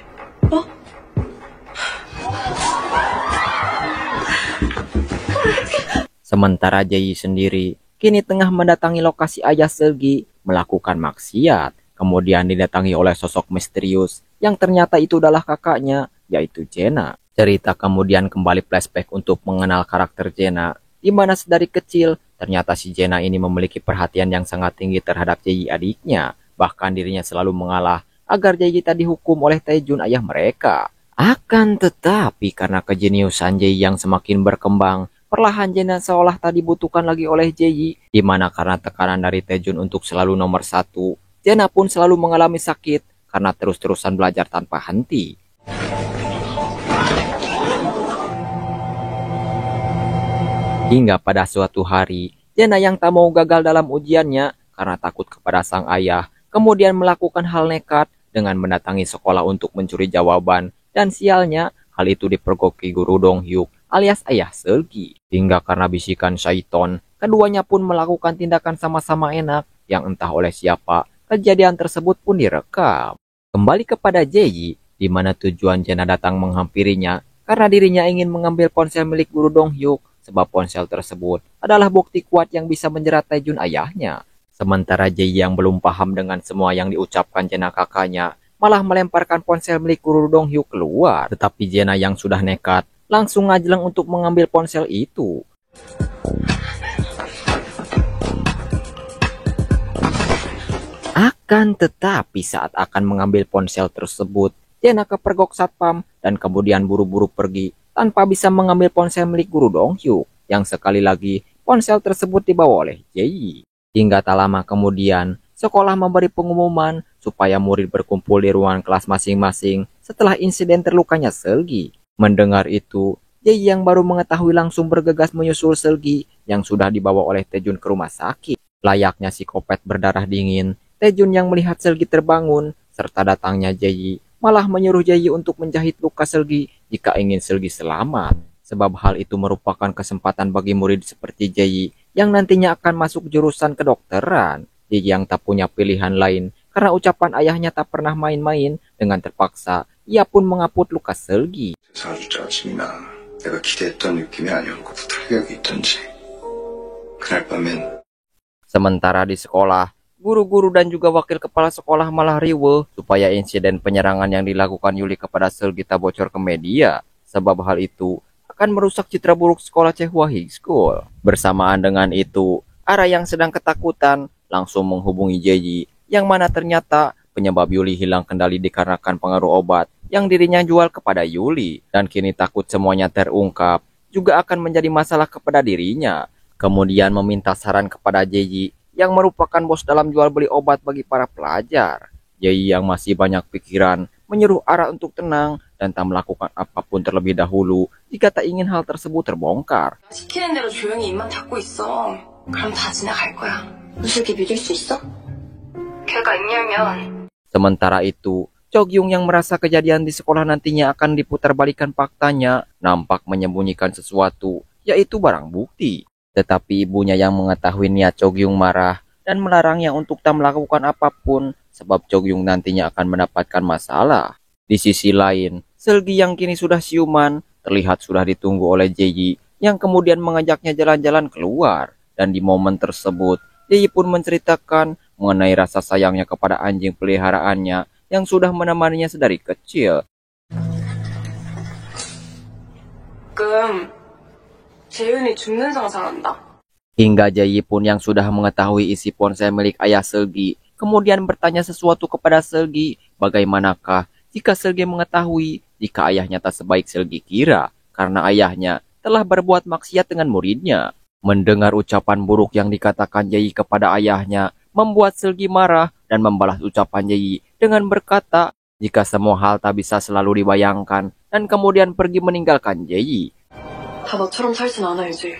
Sementara Jae sendiri kini tengah mendatangi lokasi ayah Seulgi melakukan maksiat, kemudian didatangi oleh sosok misterius yang ternyata itu adalah kakaknya, yaitu Jena. Cerita kemudian kembali flashback untuk mengenal karakter Jena, di mana sedari kecil ternyata si Jena ini memiliki perhatian yang sangat tinggi terhadap Jae adiknya, bahkan dirinya selalu mengalah agar Jae tak dihukum oleh Taejun ayah mereka. Akan tetapi karena kejeniusan Jae yang semakin berkembang, perlahan Jena seolah tak dibutuhkan lagi oleh Jae, di mana karena tekanan dari Taejun untuk selalu nomor 1, Jena pun selalu mengalami sakit karena terus-terusan belajar tanpa henti. Hingga pada suatu hari, Jena yang tak mau gagal dalam ujiannya karena takut kepada sang ayah, kemudian melakukan hal nekat dengan mendatangi sekolah untuk mencuri jawaban, dan sialnya hal itu dipergoki guru Dong Hyuk alias ayah Seulgi. Hingga karena bisikan syaiton, keduanya pun melakukan tindakan sama-sama enak yang entah oleh siapa, kejadian tersebut pun direkam. Kembali kepada Jae, di mana tujuan Jena datang menghampirinya karena dirinya ingin mengambil ponsel milik guru Dong Hyuk, sebab ponsel tersebut adalah bukti kuat yang bisa menjerat Taejun ayahnya. Sementara Jae yang belum paham dengan semua yang diucapkan Jena kakaknya, malah melemparkan ponsel milik guru Donghyuk keluar. Tetapi Jena yang sudah nekat, langsung ngajeleng untuk mengambil ponsel itu. Akan tetapi saat akan mengambil ponsel tersebut, Jena kepergok satpam dan kemudian buru-buru pergi tanpa bisa mengambil ponsel milik guru Donghyuk, yang sekali lagi ponsel tersebut dibawa oleh Jae. Hingga tak lama kemudian, sekolah memberi pengumuman supaya murid berkumpul di ruangan kelas masing-masing setelah insiden terlukanya Seulgi. Mendengar itu, Jae yang baru mengetahui langsung bergegas menyusul Seulgi yang sudah dibawa oleh Taejun ke rumah sakit. Layaknya psikopat berdarah dingin, Taejun yang melihat Seulgi terbangun serta datangnya Jae malah menyuruh Jae untuk menjahit luka Seulgi jika ingin Seulgi selamat. Sebab hal itu merupakan kesempatan bagi murid seperti Jae yang nantinya akan masuk jurusan kedokteran. Jae yang tak punya pilihan lain karena ucapan ayahnya tak pernah main-main, dengan terpaksa ia pun mengaput luka Seulgi. 사주자 아침이나 내가 기대했던 느낌이 아니었고 부탁이 있던지 그날 밤엔 Sementara di sekolah, guru-guru dan juga wakil kepala sekolah malah riweuh supaya insiden penyerangan yang dilakukan Yuli kepada Seulgi tak bocor ke media. Sebab hal itu akan merusak citra buruk sekolah Chaehwa High School. Bersamaan dengan itu, Ara yang sedang ketakutan langsung menghubungi Jae, yang mana ternyata penyebab Yuli hilang kendali dikarenakan pengaruh obat yang dirinya jual kepada Yuli, dan kini takut semuanya terungkap juga akan menjadi masalah kepada dirinya. Kemudian meminta saran kepada Jae yang merupakan bos dalam jual beli obat bagi para pelajar. Jae yang masih banyak pikiran menyuruh Ara untuk tenang dan tak melakukan apapun terlebih dahulu jika tak ingin hal tersebut terbongkar. 시키는 대로 조용히 입만 닫고 있어. 그럼 다 지나갈 거야. 무슬기 믿을 수 있어? 걔가 있냐면. Sementara itu, Chogyung yang merasa kejadian di sekolah nantinya akan diputarбalikan faktanya, nampak menyembunyikan sesuatu, yaitu barang bukti. Tetapi ibunya yang mengetahui niat Chogyung marah dan melarangnya untuk tak melakukan apapun, sebab Chogyung nantinya akan mendapatkan masalah. Di sisi lain, Seulgi yang kini sudah siuman, terlihat sudah ditunggu oleh Jae, yang kemudian mengajaknya jalan-jalan keluar. Dan di momen tersebut, Jae pun menceritakan mengenai rasa sayangnya kepada anjing peliharaannya yang sudah menemaninya sedari kecil. 재윤이 죽는 상상한다. Hingga Jae pun yang sudah mengetahui isi ponsel milik ayah Seulgi, kemudian bertanya sesuatu kepada Seulgi, bagaimanakah jika Seulgi mengetahui jika ayahnya tak sebaik Seulgi kira, karena ayahnya telah berbuat maksiat dengan muridnya. Mendengar ucapan buruk yang dikatakan Jae kepada ayahnya, membuat Seulgi marah dan membalas ucapan Jae dengan berkata, jika semua hal tak bisa selalu dibayangkan, dan kemudian pergi meninggalkan Jae. 다 너처럼 살진 않아야지.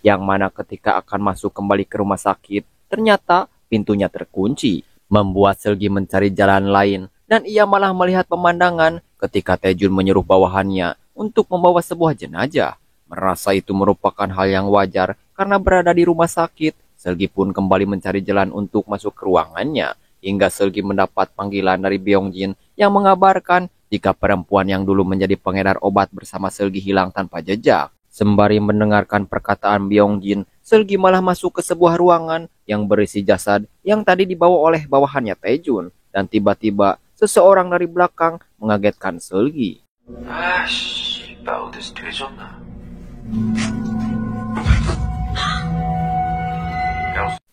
Yang mana ketika akan masuk kembali ke rumah sakit, ternyata pintunya terkunci, membuat Seulgi mencari jalan lain, dan ia malah melihat pemandangan ketika Taejun menyuruh bawahannya untuk membawa sebuah jenazah. Merasa itu merupakan hal yang wajar karena berada di rumah sakit, Seulgi pun kembali mencari jalan untuk masuk ke ruangannya, hingga Seulgi mendapat panggilan dari Byongjin yang mengabarkan jika perempuan yang dulu menjadi pengedar obat bersama Seulgi hilang tanpa jejak. Sembari mendengarkan perkataan Byongjin, Seulgi malah masuk ke sebuah ruangan yang berisi jasad yang tadi dibawa oleh bawahannya Taejun, dan tiba-tiba seseorang dari belakang mengagetkan Seulgi.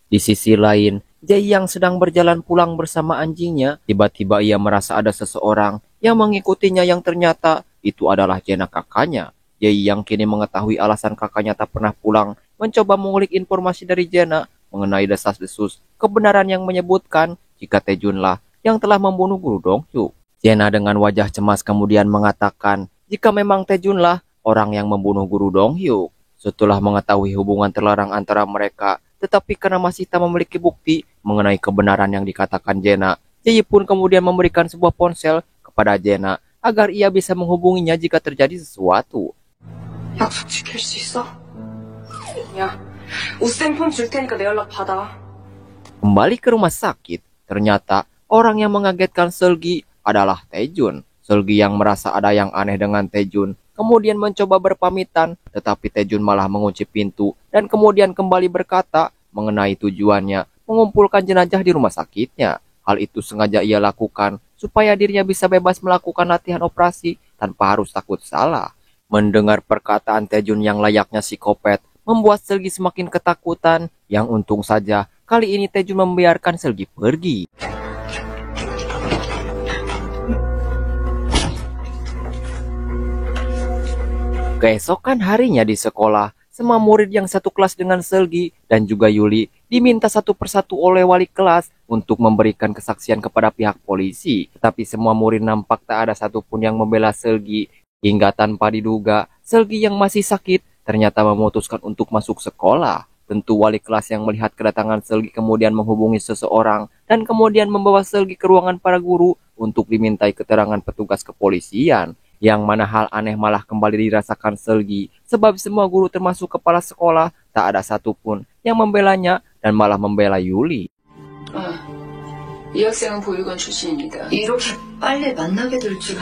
Di sisi lain, Jae yang sedang berjalan pulang bersama anjingnya, tiba-tiba ia merasa ada seseorang yang mengikutinya yang ternyata itu adalah Jena kakaknya. Jae yang kini mengetahui alasan kakaknya tak pernah pulang, mencoba mengulik informasi dari Jena mengenai desas-desus kebenaran yang menyebutkan jika Taejunlah yang telah membunuh guru Donghyuk. Jena dengan wajah cemas kemudian mengatakan jika memang Taejunlah orang yang membunuh guru Donghyuk. Setelah mengetahui hubungan terlarang antara mereka, tetapi karena masih tak memiliki bukti mengenai kebenaran yang dikatakan Jena, Jae pun kemudian memberikan sebuah ponsel kepada Jena agar ia bisa menghubunginya jika terjadi sesuatu. 약속 지킬 수 있어? 야, 우쌤 폰 줄 테니까 내 연락 받아. Kembali ke rumah sakit, ternyata orang yang mengagetkan Seulgi adalah Taejun. Seulgi yang merasa ada yang aneh dengan Taejun, kemudian mencoba berpamitan, tetapi Taejun malah mengunci pintu dan kemudian kembali berkata mengenai tujuannya mengumpulkan jenazah di rumah sakitnya. Hal itu sengaja ia lakukan supaya dirinya bisa bebas melakukan latihan operasi tanpa harus takut salah. Mendengar perkataan Taejun yang layaknya psikopat membuat Seulgi semakin ketakutan. Yang untung saja kali ini Taejun membiarkan Seulgi pergi. Keesokan harinya di sekolah, semua murid yang satu kelas dengan Seulgi dan juga Yuli diminta satu persatu oleh wali kelas untuk memberikan kesaksian kepada pihak polisi. Tetapi semua murid nampak tak ada satupun yang membela Seulgi. Hingga tanpa diduga, Seulgi yang masih sakit ternyata memutuskan untuk masuk sekolah. Tentu wali kelas yang melihat kedatangan Seulgi kemudian menghubungi seseorang dan kemudian membawa Seulgi ke ruangan para guru untuk dimintai keterangan petugas kepolisian. Yang mana hal aneh malah kembali dirasakan Seulgi, sebab semua guru termasuk kepala sekolah tak ada satupun yang membelanya dan malah membela Yuli. 이 학생은 보육원 출신입니다. 이렇게 빨리 만나게 될 줄은.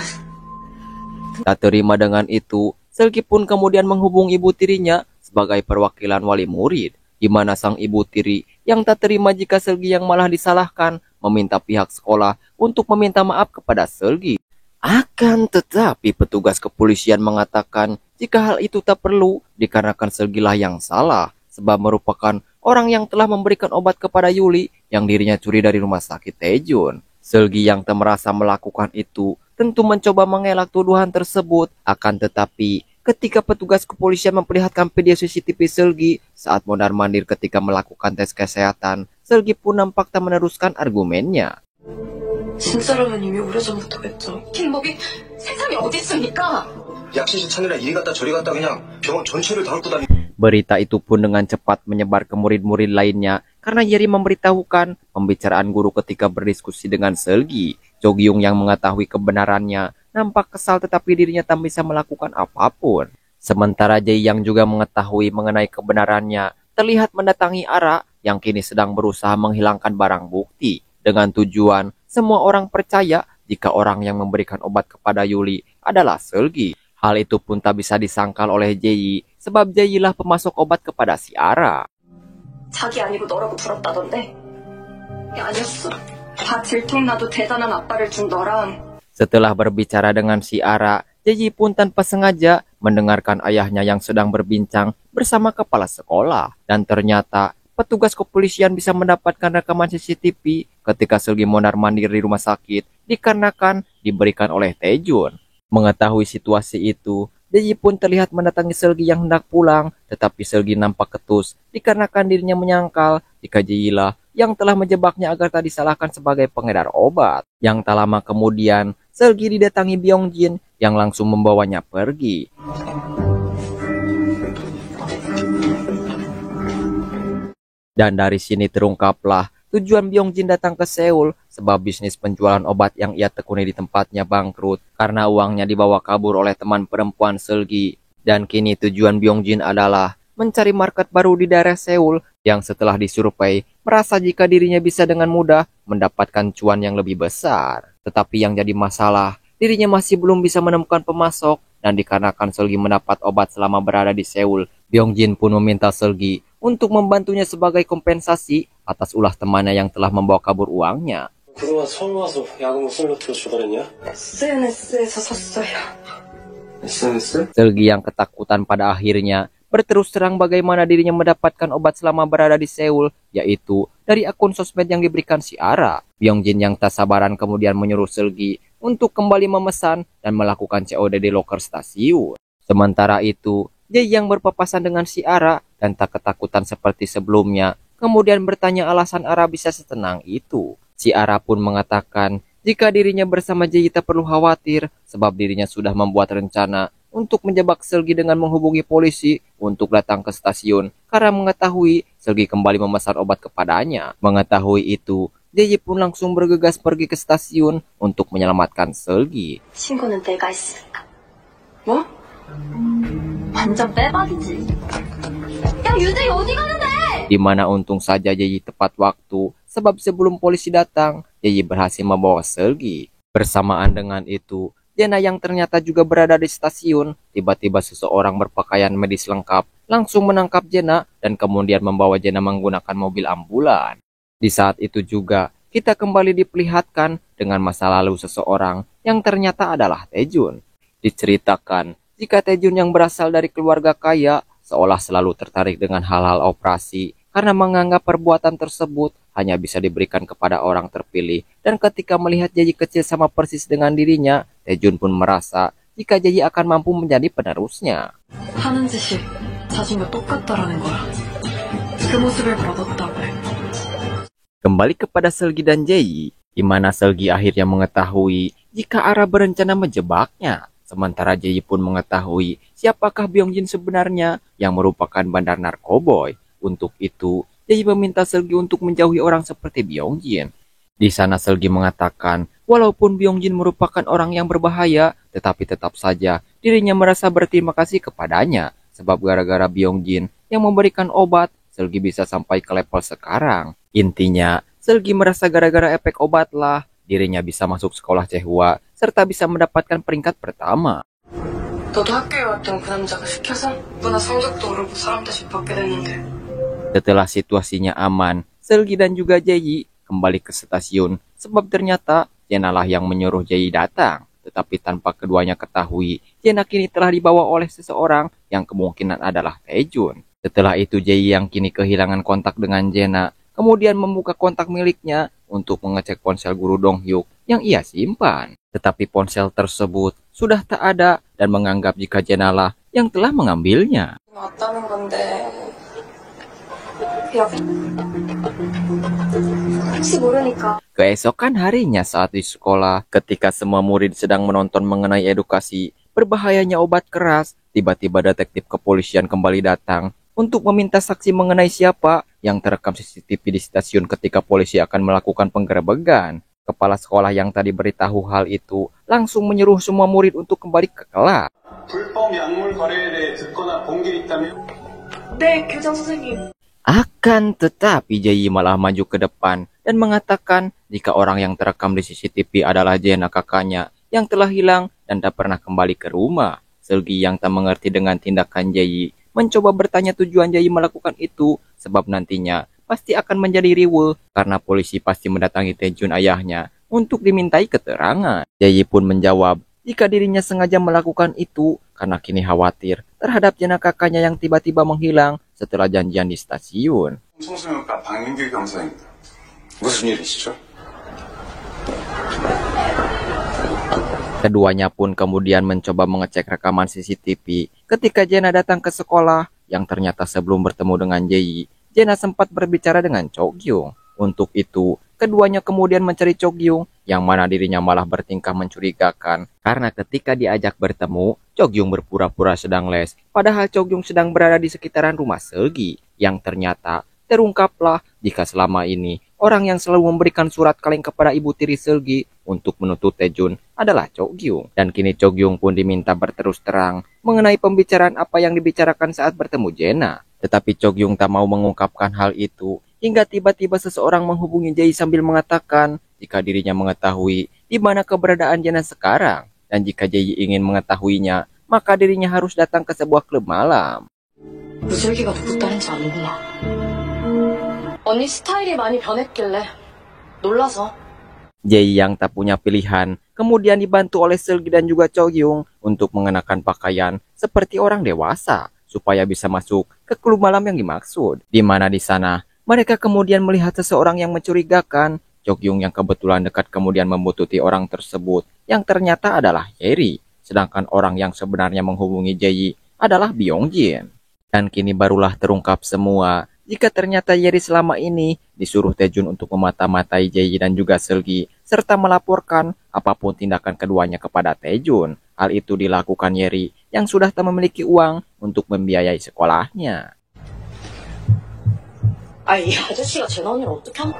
Tak terima dengan itu, Seulgi pun kemudian menghubungi ibu tirinya sebagai perwakilan wali murid, di mana sang ibu tiri yang tak terima jika Seulgi yang malah disalahkan meminta pihak sekolah untuk meminta maaf kepada Seulgi. Akan tetapi petugas kepolisian mengatakan jika hal itu tak perlu dikarenakan Seulgi lah yang salah, sebab merupakan orang yang telah memberikan obat kepada Yuli yang dirinya curi dari rumah sakit Taejun. Seulgi yang tak merasa melakukan itu tentu mencoba mengelak tuduhan tersebut. Akan tetapi ketika petugas kepolisian memperlihatkan video CCTV Seulgi saat mondar-mandir ketika melakukan tes kesehatan, Seulgi pun nampak tak meneruskan argumennya. 진짜라면 이미 오래전부터 했죠. 김복이 세상에 어디 있습니까? 약시실 찾느라 이리 갔다 저리 갔다 그냥 병원 전체를 다 훑고 다니. Berita itu pun dengan cepat menyebar ke murid-murid lainnya karena Yeri memberitahukan pembicaraan guru ketika berdiskusi dengan Seulgi. Jogyung yang mengetahui kebenarannya nampak kesal tetapi dirinya tak bisa melakukan apapun. Sementara Jae yang juga mengetahui mengenai kebenarannya terlihat mendatangi Ara yang kini sedang berusaha menghilangkan barang bukti dengan tujuan semua orang percaya jika orang yang memberikan obat kepada Yuli adalah Seulgi. Hal itu pun tak bisa disangkal oleh Jae sebab Jae lah pemasok obat kepada si Ara. 자기 아니고 너라고 불었다던데. 아니었어. 다 들통나도 대단한 아빠를 준 너랑. Setelah berbicara dengan si Ara, Jae pun tanpa sengaja mendengarkan ayahnya yang sedang berbincang bersama kepala sekolah. Dan ternyata petugas kepolisian bisa mendapatkan rekaman CCTV ketika Seulgi mondar-mandir di rumah sakit dikarenakan diberikan oleh Taejun. Mengetahui situasi itu, Jae pun terlihat mendatangi Seulgi yang hendak pulang, tetapi Seulgi nampak ketus dikarenakan dirinya menyangkal jika Jae lah yang telah menjebaknya agar tak disalahkan sebagai pengedar obat. Yang tak lama kemudian, Seulgi didatangi Byongjin yang langsung membawanya pergi. Dan dari sini terungkaplah tujuan Byongjin datang ke Seoul sebab bisnis penjualan obat yang ia tekuni di tempatnya bangkrut karena uangnya dibawa kabur oleh teman perempuan Seulgi. Dan kini tujuan Byongjin adalah mencari market baru di daerah Seoul yang setelah disurvei merasa jika dirinya bisa dengan mudah mendapatkan cuan yang lebih besar. Tetapi yang jadi masalah, dirinya masih belum bisa menemukan pemasok dan dikarenakan Seulgi mendapat obat selama berada di Seoul, Byongjin pun meminta Seulgi untuk membantunya sebagai kompensasi atas ulah temannya yang telah membawa kabur uangnya. 그동안 처음 와서 야금을 솔로트로 주달했냐? SNS에서 샀어요. SNS? Seulgi yang ketakutan pada akhirnya berterus terang bagaimana dirinya mendapatkan obat selama berada di Seoul, yaitu dari akun sosmed yang diberikan si Ara. Byongjin yang tak sabaran kemudian menyuruh Seulgi untuk kembali memesan dan melakukan COD di loker stasiun. Sementara itu, Jae yang berpapasan dengan si Ara dan tak ketakutan seperti sebelumnya, kemudian bertanya alasan Ara bisa setenang itu. Si Ara pun mengatakan jika dirinya bersama Jae tak perlu khawatir sebab dirinya sudah membuat rencana untuk menjebak Seulgi dengan menghubungi polisi untuk datang ke stasiun karena mengetahui Seulgi kembali memesan obat kepadanya. Mengetahui itu, Jae pun langsung bergegas pergi ke stasiun untuk menyelamatkan Seulgi. 친구는 내가 있으니까. 뭐? 완전 빼박이지. 야, 유재이 어디 가는데? Di mana untung saja Jae tepat waktu sebab sebelum polisi datang, Jae berhasil membawa Seulgi. Bersamaan dengan itu, Jena yang ternyata juga berada di stasiun, tiba-tiba seseorang berpakaian medis lengkap langsung menangkap Jena dan kemudian membawa Jena menggunakan mobil ambulan. Di saat itu juga, kita kembali diperlihatkan dengan masa lalu seseorang yang ternyata adalah Taejun. Diceritakan, jika Taejun yang berasal dari keluarga kaya, seolah selalu tertarik dengan hal-hal operasi karena menganggap perbuatan tersebut hanya bisa diberikan kepada orang terpilih. Dan ketika melihat Jaeyi kecil sama persis dengan dirinya, Taejun pun merasa jika Jaeyi akan mampu menjadi penerusnya. 하는 짓이 자신과 똑같다라는 거야. 그 모습을 받았다고 해. Kembali kepada Seulgi dan Jaeyi, di mana Seulgi akhirnya mengetahui jika Ara berencana menjebaknya. Sementara Jaeyi pun mengetahui siapakah Byongjin sebenarnya yang merupakan bandar narkoboy. Untuk itu, Jaeyi meminta Seulgi untuk menjauhi orang seperti Byongjin. Di sana Seulgi mengatakan, walaupun Byongjin merupakan orang yang berbahaya, tetapi tetap saja dirinya merasa berterima kasih kepadanya. Sebab gara-gara Byongjin yang memberikan obat, Seulgi bisa sampai ke level sekarang. Intinya, Seulgi merasa gara-gara efek obat lah, dirinya bisa masuk sekolah Chaehwa, serta bisa mendapatkan peringkat pertama. 너도 학교에 왔던 그 남자가 시켜서 누구나 성적도 오르고 사람 대신 받게 됐는데. Setelah situasinya aman, Seulgi dan juga Jaeyi kembali ke stasiun, sebab ternyata Jena lah yang menyuruh Jaeyi datang. Tetapi tanpa keduanya ketahui, Jena kini telah dibawa oleh seseorang yang kemungkinan adalah Taejun. Setelah itu Jaeyi yang kini kehilangan kontak dengan Jena, kemudian membuka kontak miliknya untuk mengecek ponsel guru Donghyuk yang ia simpan. Tetapi ponsel tersebut sudah tak ada dan menganggap jika Jena lah yang telah mengambilnya. 왔다는 건데. 혹시 모르니까. Keesokan harinya saat di sekolah, ketika semua murid sedang menonton mengenai edukasi berbahayanya obat keras, tiba-tiba detektif kepolisian kembali datang untuk meminta saksi mengenai siapa yang terekam CCTV di stasiun ketika polisi akan melakukan penggerebekan. Kepala sekolah yang tadi beritahu hal itu langsung menyuruh semua murid untuk kembali ke kelas. 불법 약물 거래에 대해 듣거나 본 게 있다며? 네, 교장 선생님. Akan tetapi Jaeyi malah maju ke depan dan mengatakan jika orang yang terekam di CCTV adalah Jena kakaknya yang telah hilang dan tak pernah kembali ke rumah. Seulgi yang tak mengerti dengan tindakan Jaeyi mencoba bertanya tujuan Jaeyi melakukan itu, sebab nantinya pasti akan menjadi riweuh karena polisi pasti mendatangi Taejun ayahnya untuk dimintai keterangan. Jaeyi pun menjawab jika dirinya sengaja melakukan itu karena kini khawatir terhadap Jena kakaknya yang tiba-tiba menghilang setelah janjian di stasiun. 청소년과 박민규 경사입니다. 무슨 일이시죠? Keduanya pun kemudian mencoba mengecek rekaman CCTV ketika Jena datang ke sekolah, yang ternyata sebelum bertemu dengan Jaeyi, Jena sempat berbicara dengan Chogyung. Untuk itu, keduanya kemudian mencari Chogyung, yang mana dirinya malah bertingkah mencurigakan karena ketika diajak bertemu, Chogyung berpura-pura sedang les, padahal Chogyung sedang berada di sekitaran rumah Seulgi, yang ternyata terungkaplah jika selama ini orang yang selalu memberikan surat kaleng kepada ibu tiri Seulgi untuk menuntut Taejun adalah Chogyung. Dan kini Chogyung pun diminta berterus terang mengenai pembicaraan apa yang dibicarakan saat bertemu Jena. Tetapi Chogyung tak mau mengungkapkan hal itu hingga tiba-tiba seseorang menghubungi Jaeyi sambil mengatakan jika dirinya mengetahui di mana keberadaan Jena sekarang. Dan jika Jaeyi ingin mengetahuinya, maka dirinya harus datang ke sebuah klub malam. 무슬기가 누구 딸인지 아는구나. 언니 스타일이 많이 변했길래 놀라서. Jaeyi yang tak punya pilihan kemudian dibantu oleh Seulgi dan juga Chogyung untuk mengenakan pakaian seperti orang dewasa supaya bisa masuk ke klub malam yang dimaksud. Di mana di sana mereka kemudian melihat seseorang yang mencurigakan. Chogyung yang kebetulan dekat kemudian membututi orang tersebut yang ternyata adalah Yeri, sedangkan orang yang sebenarnya menghubungi Jaeyi adalah Byongjin. Dan kini barulah terungkap semua jika ternyata Yeri selama ini disuruh Taejun untuk memata-matai Jaeyi dan juga Seulgi, serta melaporkan apapun tindakan keduanya kepada Taejun. Hal itu dilakukan Yeri yang sudah tak memiliki uang untuk membiayai sekolahnya. 이 아저씨가 제 언니를 어떻게 한...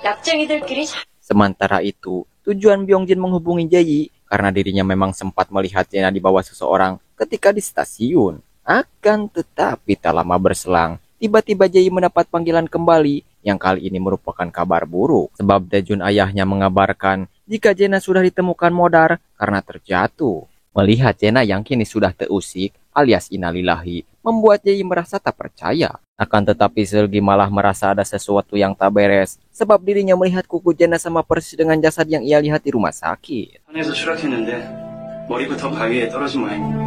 약쟁이들끼리... Sementara itu, tujuan Byongjin menghubungi Jaeyi karena dirinya memang sempat melihat Jena di bawah seseorang ketika di stasiun. Akan tetapi tak lama berselang, tiba-tiba Jaeyi mendapat panggilan kembali yang kali ini merupakan kabar buruk. Sebab Taejun ayahnya mengabarkan jika Jena sudah ditemukan modar karena terjatuh. Melihat Jena yang kini sudah terusik, alias innalillahi membuat Jae merasa tak percaya. Akan tetapi Seulgi malah merasa ada sesuatu yang tak beres sebab dirinya melihat kuku Jena sama persis dengan jasad yang ia lihat di rumah sakit. 산에서 추락했는데 머리부터 바위에 떨어진 모양입니다.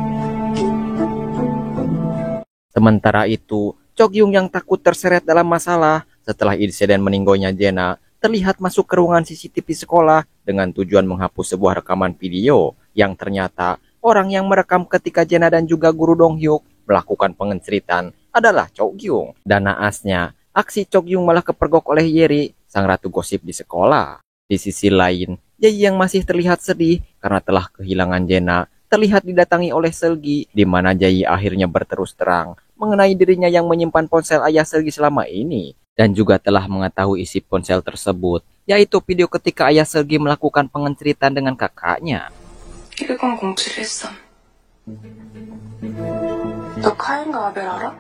Sementara itu, Chokyung yang takut terseret dalam masalah setelah insiden meninggalnya Jena terlihat masuk ke ruangan CCTV sekolah dengan tujuan menghapus sebuah rekaman video yang ternyata orang yang merekam ketika Jena dan juga guru Dong-hyuk melakukan pengenceritan adalah Chokyung. Dan naasnya, aksi Chokyung malah kepergok oleh Yeri, sang ratu gosip di sekolah. Di sisi lain, Jae yang masih terlihat sedih karena telah kehilangan Jena terlihat didatangi oleh Seulgi, di mana Jae akhirnya berterus terang mengenai dirinya yang menyimpan ponsel ayah Seulgi selama ini dan juga telah mengetahui isi ponsel tersebut, yaitu video ketika ayah Seulgi melakukan pengenceritan dengan kakaknya. 100713. 너 카인과 아벨 알아?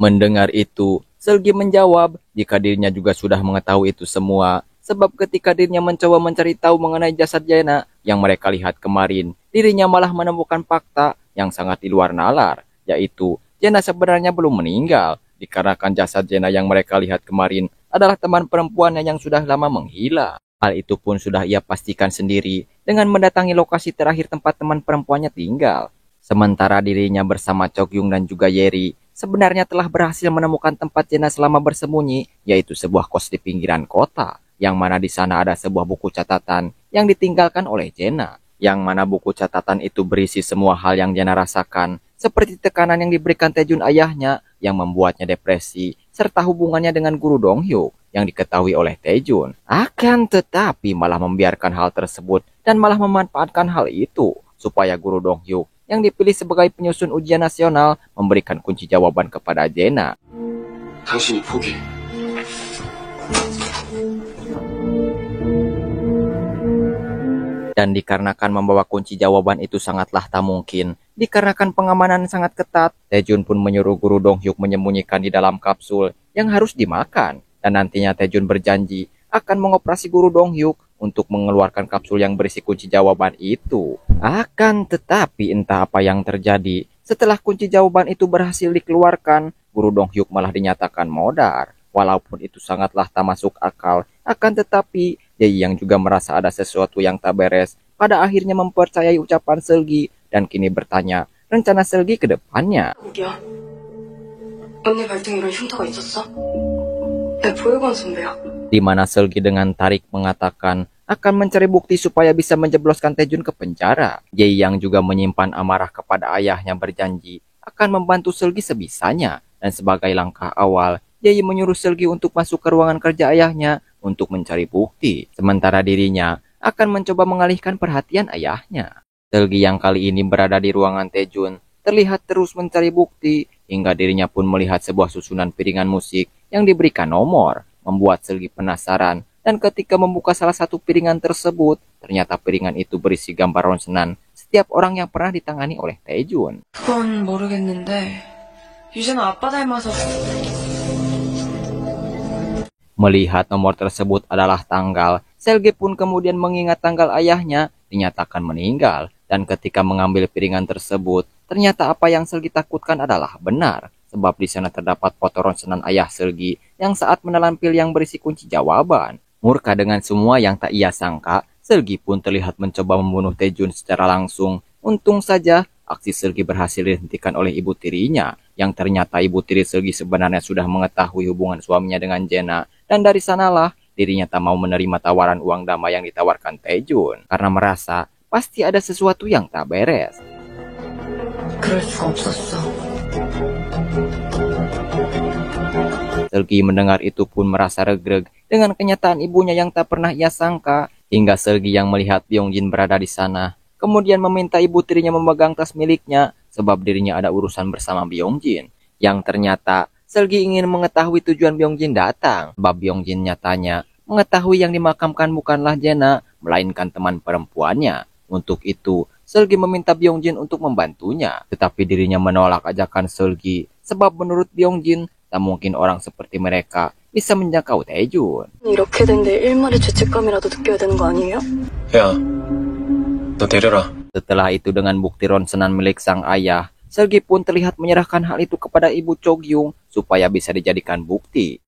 Mendengar itu, Seulgi menjawab jika dirinya juga sudah mengetahui itu semua, sebab ketika dirinya mencoba mencari tahu mengenai jasad Jena yang mereka lihat kemarin, dirinya malah menemukan fakta yang sangat di luar nalar, yaitu Jena sebenarnya belum meninggal, dikarenakan jasad Jena yang mereka lihat kemarin adalah teman perempuannya yang sudah lama menghilang. Hal itu pun sudah ia pastikan sendiri dengan mendatangi lokasi terakhir tempat teman perempuannya tinggal. Sementara dirinya bersama Chokyung dan juga Yeri sebenarnya telah berhasil menemukan tempat Jena selama bersembunyi, yaitu sebuah kos di pinggiran kota, yang mana di sana ada sebuah buku catatan yang ditinggalkan oleh Jena, yang mana buku catatan itu berisi semua hal yang Jena rasakan, seperti tekanan yang diberikan Taejun ayahnya yang membuatnya depresi, serta hubungannya dengan guru Dong-hyuk yang diketahui oleh Taejun. Akan tetapi malah membiarkan hal tersebut dan malah memanfaatkan hal itu supaya guru Dong-hyuk yang dipilih sebagai penyusun ujian nasional memberikan kunci jawaban kepada Jena. 당신이 포기. Dan dikarenakan membawa kunci jawaban itu sangatlah tak mungkin, dikarenakan pengamanan sangat ketat, Taejun pun menyuruh guru Dong-hyuk menyembunyikan di dalam kapsul yang harus dimakan. Dan nantinya Taejun berjanji akan mengoperasi guru Dong-hyuk untuk mengeluarkan kapsul yang berisi kunci jawaban itu. Akan tetapi entah apa yang terjadi, setelah kunci jawaban itu berhasil dikeluarkan, guru Dong-hyuk malah dinyatakan modar. Walaupun itu sangatlah tak masuk akal, akan tetapi Jae yang juga merasa ada sesuatu yang tak beres, pada akhirnya mempercayai ucapan Seulgi dan kini bertanya rencana Seulgi ke depannya. 우기야. 언니 발등에 이런 흉터가 있었어? 내 보육원 선배야. Di mana Seulgi dengan tarik mengatakan akan mencari bukti supaya bisa menjebloskan Taejun ke penjara. Jae yang juga menyimpan amarah kepada ayahnya berjanji akan membantu Seulgi sebisanya, dan sebagai langkah awal, Jae menyuruh Seulgi untuk masuk ke ruangan kerja ayahnya untuk mencari bukti, sementara dirinya akan mencoba mengalihkan perhatian ayahnya. Seulgi yang kali ini berada di ruangan Taejun terlihat terus mencari bukti hingga dirinya pun melihat sebuah susunan piringan musik yang diberikan nomor, membuat Seulgi penasaran, dan ketika membuka salah satu piringan tersebut, ternyata piringan itu berisi gambar ronsenan setiap orang yang pernah ditangani oleh Taejun. 그건 모르겠는데 유재는 아빠 닮아서. Melihat nomor tersebut adalah tanggal, Seulgi pun kemudian mengingat tanggal ayahnya dinyatakan meninggal, dan ketika mengambil piringan tersebut, ternyata apa yang Seulgi takutkan adalah benar, sebab di sana terdapat foto ronsenan ayah Seulgi yang saat menelan pil yang berisi kunci jawaban. Murka dengan semua yang tak ia sangka, Seulgi pun terlihat mencoba membunuh Taejun secara langsung. Untung saja aksi Seulgi berhasil dihentikan oleh ibu tirinya, yang ternyata ibu tiri Seulgi sebenarnya sudah mengetahui hubungan suaminya dengan Jena, dan dari sanalah dirinya tak mau menerima tawaran uang damai yang ditawarkan Taejun karena merasa pasti ada sesuatu yang tak beres. 그럴 수가 없었어. Seulgi mendengar itu pun merasa regreg dengan kenyataan ibunya yang tak pernah ia sangka, hingga Seulgi yang melihat Byongjin berada di sana kemudian meminta ibu tirinya memegang tas miliknya sebab dirinya ada urusan bersama Byongjin. Yang ternyata Seulgi ingin mengetahui tujuan Byongjin datang, sebab Byongjin nyatanya mengetahui yang dimakamkan bukanlah Jena, melainkan teman perempuannya. Untuk itu, Seulgi meminta Byongjin untuk membantunya, tetapi dirinya menolak ajakan Seulgi, sebab menurut Byongjin, tak mungkin orang seperti mereka bisa menjangkau Taejun. 이렇게 된데 일말의 죄책감이라도 느껴야 되는 거 아니에요? 야, 너 데려라. Setelah itu dengan bukti ronsenan milik sang ayah, Selgi pun terlihat menyerahkan hal itu kepada Ibu Chogyung supaya bisa dijadikan bukti.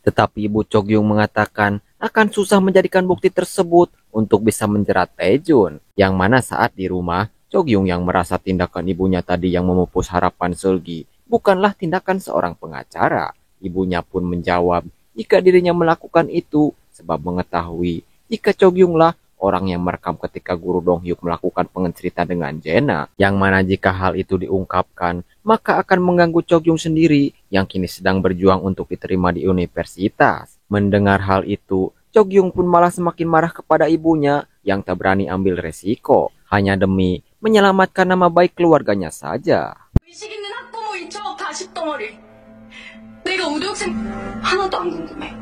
Tetapi Ibu Chogyung mengatakan akan susah menjadikan bukti tersebut untuk bisa menjerat Taejun. Yang mana saat di rumah, Chogyung yang merasa tindakan ibunya tadi yang memupus harapan Selgi bukanlah tindakan seorang pengacara. Ibunya pun menjawab jika dirinya melakukan itu sebab mengetahui jika Chogyunglah orang yang merekam ketika Guru Donghyuk melakukan pencerita dengan Jena, yang mana jika hal itu diungkapkan, maka akan mengganggu Chogyung sendiri yang kini sedang berjuang untuk diterima di universitas. Mendengar hal itu, Chogyung pun malah semakin marah kepada ibunya yang tak berani ambil resiko, hanya demi menyelamatkan nama baik keluarganya saja. 의식 있는 학부모인 저 가십 덩어리. 내가 우대학생 하나도 안 궁금해.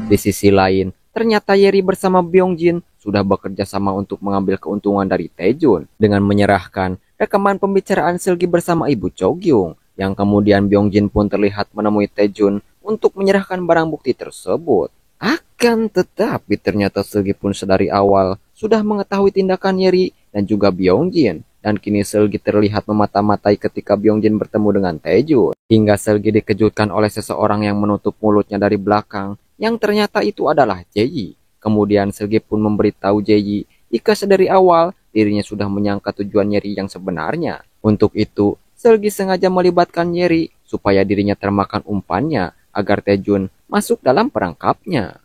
Di sisi lain, ternyata Yeri bersama Byongjin sudah bekerja sama untuk mengambil keuntungan dari Taejun dengan menyerahkan rekaman pembicaraan Selgi bersama Ibu Chogyung, yang kemudian Byongjin pun terlihat menemui Taejun untuk menyerahkan barang bukti tersebut. Akan tetapi ternyata Selgi pun sedari awal sudah mengetahui tindakan Yeri dan juga Byongjin, dan kini Selgi terlihat memata-matai ketika Byongjin bertemu dengan Taejun, hingga Selgi dikejutkan oleh seseorang yang menutup mulutnya dari belakang, yang ternyata itu adalah Jae. Kemudian Selgi pun memberitahu Jae jika sedari awal dirinya sudah menyangka tujuan Yeri yang sebenarnya. Untuk itu, Selgi sengaja melibatkan Yeri supaya dirinya termakan umpannya agar Taejun masuk dalam perangkapnya.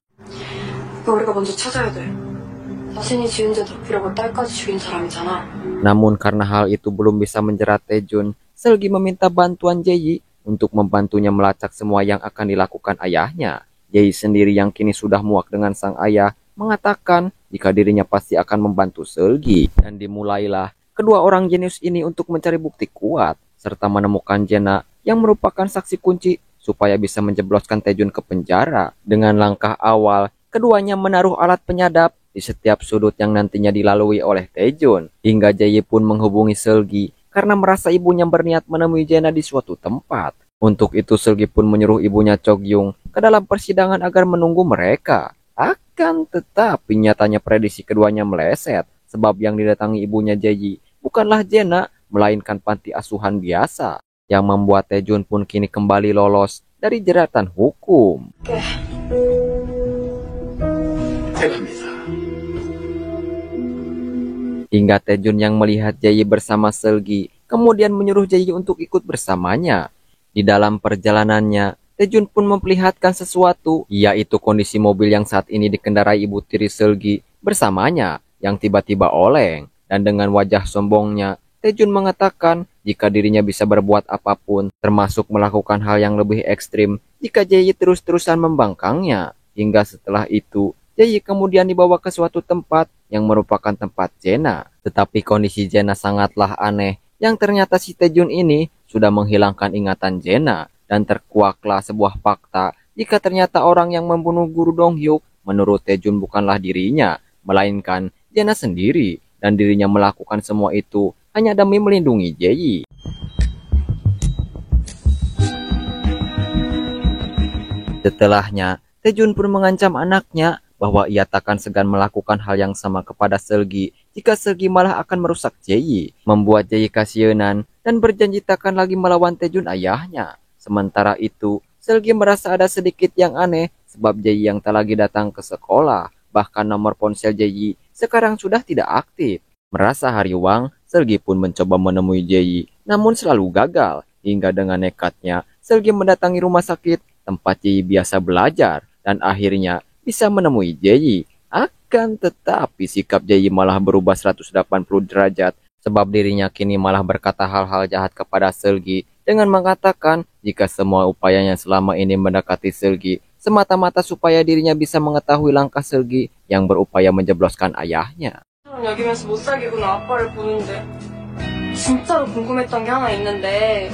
우리가 먼저 찾아야 돼. 자신이 지은 죄 덮으려고 딸까지 죽인 사람이잖아. Namun karena hal itu belum bisa menjerat Taejun, Selgi meminta bantuan Jae untuk membantunya melacak semua yang akan dilakukan ayahnya. Jae sendiri yang kini sudah muak dengan sang ayah mengatakan jika dirinya pasti akan membantu Selgi, dan dimulailah kedua orang jenius ini untuk mencari bukti kuat serta menemukan Jena yang merupakan saksi kunci supaya bisa menjebloskan Taejun ke penjara. Dengan langkah awal, keduanya menaruh alat penyadap di setiap sudut yang nantinya dilalui oleh Taejun, hingga Jae pun menghubungi Selgi karena merasa ibunya berniat menemui Jena di suatu tempat. Untuk itu Selgi pun menyuruh ibunya Chogyung ke dalam persidangan agar menunggu mereka. Akan tetapi nyatanya prediksi keduanya meleset, sebab yang didatangi ibunya Jae bukanlah Jena, melainkan panti asuhan biasa, yang membuat Taejun pun kini kembali lolos dari jeratan hukum. Hingga Taejun yang melihat Jae bersama Selgi kemudian menyuruh Jae untuk ikut bersamanya. Di dalam perjalanannya, Taejun pun memperlihatkan sesuatu, yaitu kondisi mobil yang saat ini dikendarai ibu tiri Selgi bersamanya yang tiba-tiba oleng. Dan dengan wajah sombongnya, Taejun mengatakan jika dirinya bisa berbuat apapun, termasuk melakukan hal yang lebih ekstrim jika Jae terus-terusan membangkangnya. Hingga setelah itu, Jae kemudian dibawa ke suatu tempat yang merupakan tempat Jena. Tetapi kondisi Jena sangatlah aneh, yang ternyata si Taejun ini sudah menghilangkan ingatan Jena, dan terkuaklah sebuah fakta jika ternyata orang yang membunuh Guru Donghyuk menurut Taejun bukanlah dirinya, melainkan Jena sendiri, dan dirinya melakukan semua itu hanya demi melindungi Jae. Setelahnya, Taejun pun mengancam anaknya bahwa ia takkan segan melakukan hal yang sama kepada Selgi jika Selgi malah akan merusak Jae, membuat Jae kasihanan dan berjanji takkan lagi melawan Taejun ayahnya. Sementara itu, Selgi merasa ada sedikit yang aneh sebab Jae yang tak lagi datang ke sekolah, bahkan nomor ponsel Jae sekarang sudah tidak aktif. Merasa hariwang, Selgi pun mencoba menemui Jae, namun selalu gagal, hingga dengan nekatnya Selgi mendatangi rumah sakit tempat Jae biasa belajar, dan akhirnya bisa menemui Jae. Akan tetapi sikap Jae malah berubah 180 derajat, sebab dirinya kini malah berkata hal-hal jahat kepada Selgi dengan mengatakan jika semua upayanya selama ini mendekati Selgi semata-mata supaya dirinya bisa mengetahui langkah Selgi yang berupaya menjebloskan ayahnya. 여기면서 못 살겠구나 아빠를 보는데 진짜로 궁금했던 게 하나 있는데.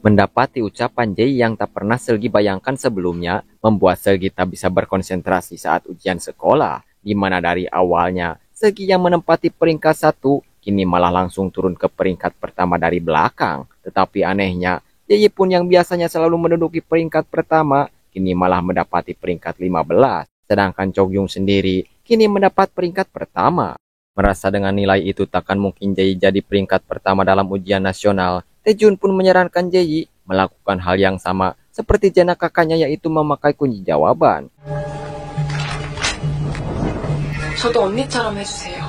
Mendapati ucapan Jae yang tak pernah Selgi bayangkan sebelumnya membuat Selgi tak bisa berkonsentrasi saat ujian sekolah, di mana dari awalnya Selgi yang menempati peringkat 1 kini malah langsung turun ke peringkat pertama dari belakang. Tetapi anehnya, Jae pun yang biasanya selalu menduduki peringkat pertama kini malah mendapati peringkat 15. Sedangkan Chogyung sendiri kini mendapat peringkat pertama. Merasa dengan nilai itu takkan mungkin Jae jadi peringkat pertama dalam ujian nasional, Taejun pun menyarankan Jae melakukan hal yang sama seperti Jena kakaknya, yaitu memakai kunci jawaban. 저도 언니처럼 해주세요.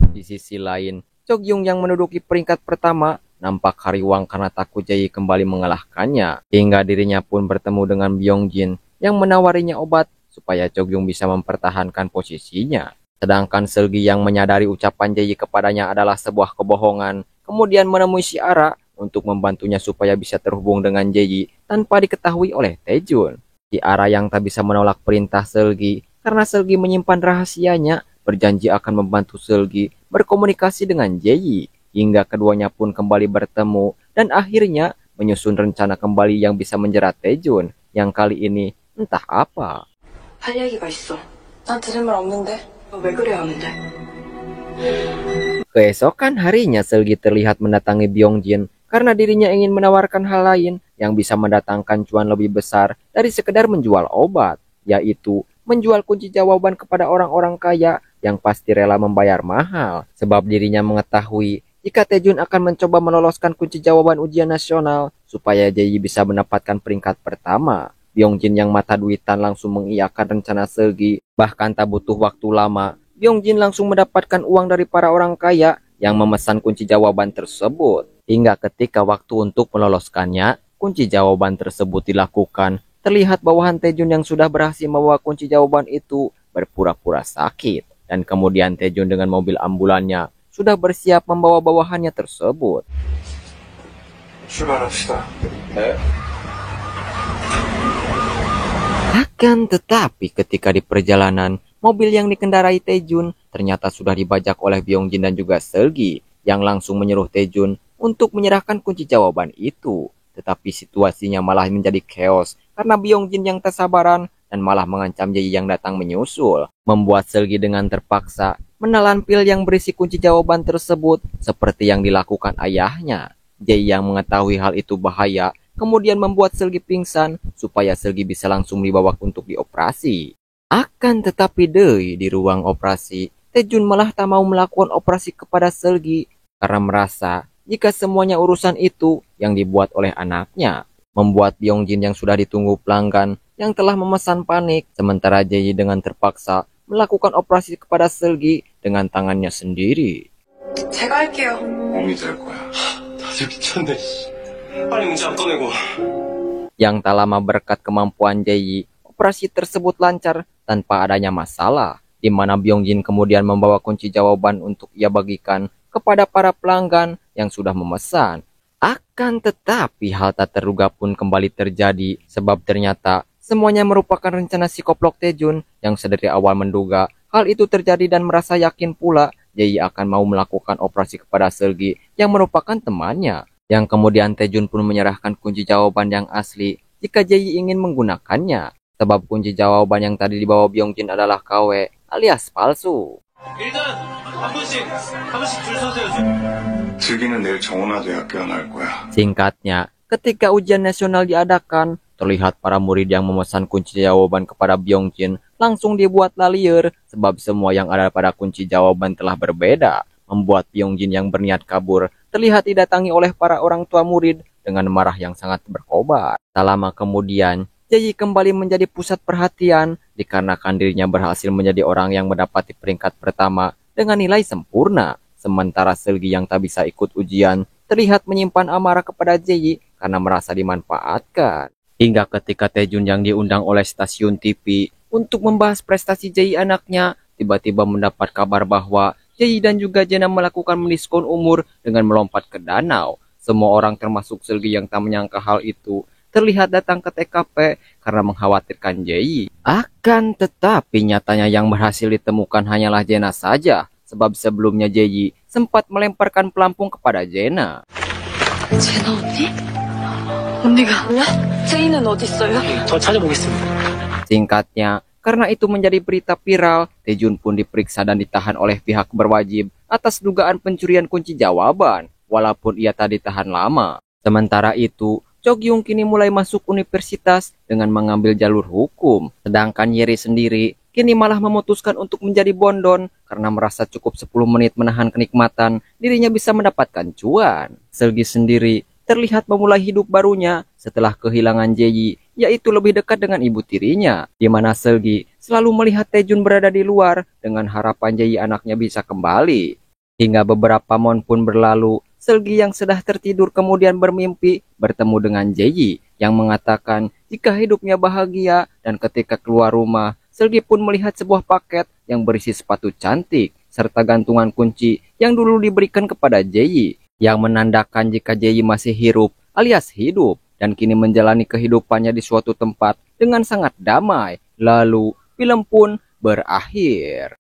Di sisi lain, Chogyung yang menduduki peringkat pertama nampak hariwang karena takut Jae kembali mengalahkannya. Hingga dirinya pun bertemu dengan Byongjin yang menawarinya obat supaya Chogyung bisa mempertahankan posisinya. Sedangkan Seulgi yang menyadari ucapan Jae kepadanya adalah sebuah kebohongan, kemudian menemui si Ara untuk membantunya supaya bisa terhubung dengan Jae tanpa diketahui oleh Taejun. Si Ara yang tak bisa menolak perintah Seulgi karena Seulgi menyimpan rahasianya, berjanji akan membantu Seulgi berkomunikasi dengan Jae, hingga keduanya pun kembali bertemu dan akhirnya menyusun rencana kembali yang bisa menjerat Taejun, yang kali ini entah apa. 할 얘기가 있어. 난 들을 말 없는데. 너 왜 그래야 하는데? Keesokan harinya Seulgi terlihat mendatangi Byongjin karena dirinya ingin menawarkan hal lain yang bisa mendatangkan cuan lebih besar dari sekedar menjual obat, yaitu menjual kunci jawaban kepada orang-orang kaya yang pasti rela membayar mahal, sebab dirinya mengetahui jika Taejun akan mencoba meloloskan kunci jawaban ujian nasional supaya Jae bisa mendapatkan peringkat pertama. Byongjin yang mata duitan langsung mengiyakan rencana Seulgi. Bahkan tak butuh waktu lama, Byongjin langsung mendapatkan uang dari para orang kaya yang memesan kunci jawaban tersebut. Hingga ketika waktu untuk meloloskannya, kunci jawaban tersebut dilakukan. Terlihat bawahan Taejun yang sudah berhasil membawa kunci jawaban itu berpura-pura sakit. Dan kemudian Taejun dengan mobil ambulannya sudah bersiap membawa bawahannya tersebut. 출발합시다. 네. Akan tetapi ketika di perjalanan, mobil yang dikendarai Taejun ternyata sudah dibajak oleh Byongjin dan juga Seulgi, yang langsung menyuruh Taejun untuk menyerahkan kunci jawaban itu. Tetapi situasinya malah menjadi chaos karena Byongjin yang tak sabaran dan malah mengancam Jae yang datang menyusul, membuat Seulgi dengan terpaksa menelan pil yang berisi kunci jawaban tersebut seperti yang dilakukan ayahnya. Jae yang mengetahui hal itu bahaya kemudian membuat Seulgi pingsan supaya Seulgi bisa langsung dibawa untuk dioperasi. Akan tetapi di ruang operasi, Taejun malah tak mau melakukan operasi kepada Seulgi karena merasa jika semuanya urusan itu yang dibuat oleh anaknya, membuat Byongjin yang sudah ditunggu pelanggan yang telah memesan panik, sementara Jae dengan terpaksa melakukan operasi kepada Seulgi dengan tangannya sendiri. 제가 할게요. 몸이 될 거야. 다들 미쳤네. 빨리 문제 안 꺼내고. Yang tak lama berkat kemampuan Jae, operasi tersebut lancar tanpa adanya masalah, di mana Byongjin kemudian membawa kunci jawaban untuk ia bagikan kepada para pelanggan yang sudah memesan. Akan tetapi hal tak terduga pun kembali terjadi, sebab ternyata semuanya merupakan rencana psikoplok Taejun yang sedari awal menduga hal itu terjadi dan merasa yakin pula Jae akan mau melakukan operasi kepada Seulgi yang merupakan temannya, yang kemudian Taejun pun menyerahkan kunci jawaban yang asli jika Jae ingin menggunakannya, sebab kunci jawaban yang tadi dibawa Byongjin adalah KW alias palsu. 일단 한 분씩 줄 서세요. 슬기는 내일 정원화대학교에 날 거야. Singkatnya, ketika ujian nasional diadakan, terlihat para murid yang memesan kunci jawaban kepada Byongjin langsung dibuat liar, sebab semua yang ada pada kunci jawaban telah berbeda, membuat Byongjin yang berniat kabur terlihat didatangi oleh para orang tua murid dengan marah yang sangat berkobar. Tak lama kemudian, Jae kembali menjadi pusat perhatian dikarenakan dirinya berhasil menjadi orang yang mendapati peringkat pertama dengan nilai sempurna. Sementara Seulgi yang tak bisa ikut ujian terlihat menyimpan amarah kepada Jae karena merasa dimanfaatkan. Hingga ketika Taejun yang diundang oleh stasiun TV untuk membahas prestasi Jae anaknya, tiba-tiba mendapat kabar bahwa Jae dan juga Jena melakukan mendiskon umur dengan melompat ke danau. Semua orang termasuk Seulgi yang tak menyangka hal itu terlihat datang ke TKP karena mengkhawatirkan Jae. Akan tetapi nyatanya yang berhasil ditemukan hanyalah Jena saja, sebab sebelumnya Jae sempat melemparkan pelampung kepada Jena. 제나 언니? 언니가 뭐야? 제이는 어딨어요? 저 찾아보겠습니다. Singkatnya, karena itu menjadi berita viral, Taejun pun diperiksa dan ditahan oleh pihak berwajib atas dugaan pencurian kunci jawaban, walaupun ia tak ditahan lama. Sementara itu, Chogyung kini mulai masuk universitas dengan mengambil jalur hukum, sedangkan Yeri sendiri kini malah memutuskan untuk menjadi bondon karena merasa cukup 10 menit menahan kenikmatan, dirinya bisa mendapatkan cuan. Selgi sendiri terlihat memulai hidup barunya setelah kehilangan Jae-yi, yaitu lebih dekat dengan ibu tirinya, di mana Selgi selalu melihat Taejun berada di luar dengan harapan Jae-yi anaknya bisa kembali. Hingga beberapa mon pun berlalu, Selgi yang sudah tertidur kemudian bermimpi bertemu dengan Jae-yi yang mengatakan jika hidupnya bahagia, dan ketika keluar rumah, Selgi pun melihat sebuah paket yang berisi sepatu cantik serta gantungan kunci yang dulu diberikan kepada Jae-yi, yang menandakan jika Jae-yi masih alias hidup dan kini menjalani kehidupannya di suatu tempat dengan sangat damai. Lalu film pun berakhir.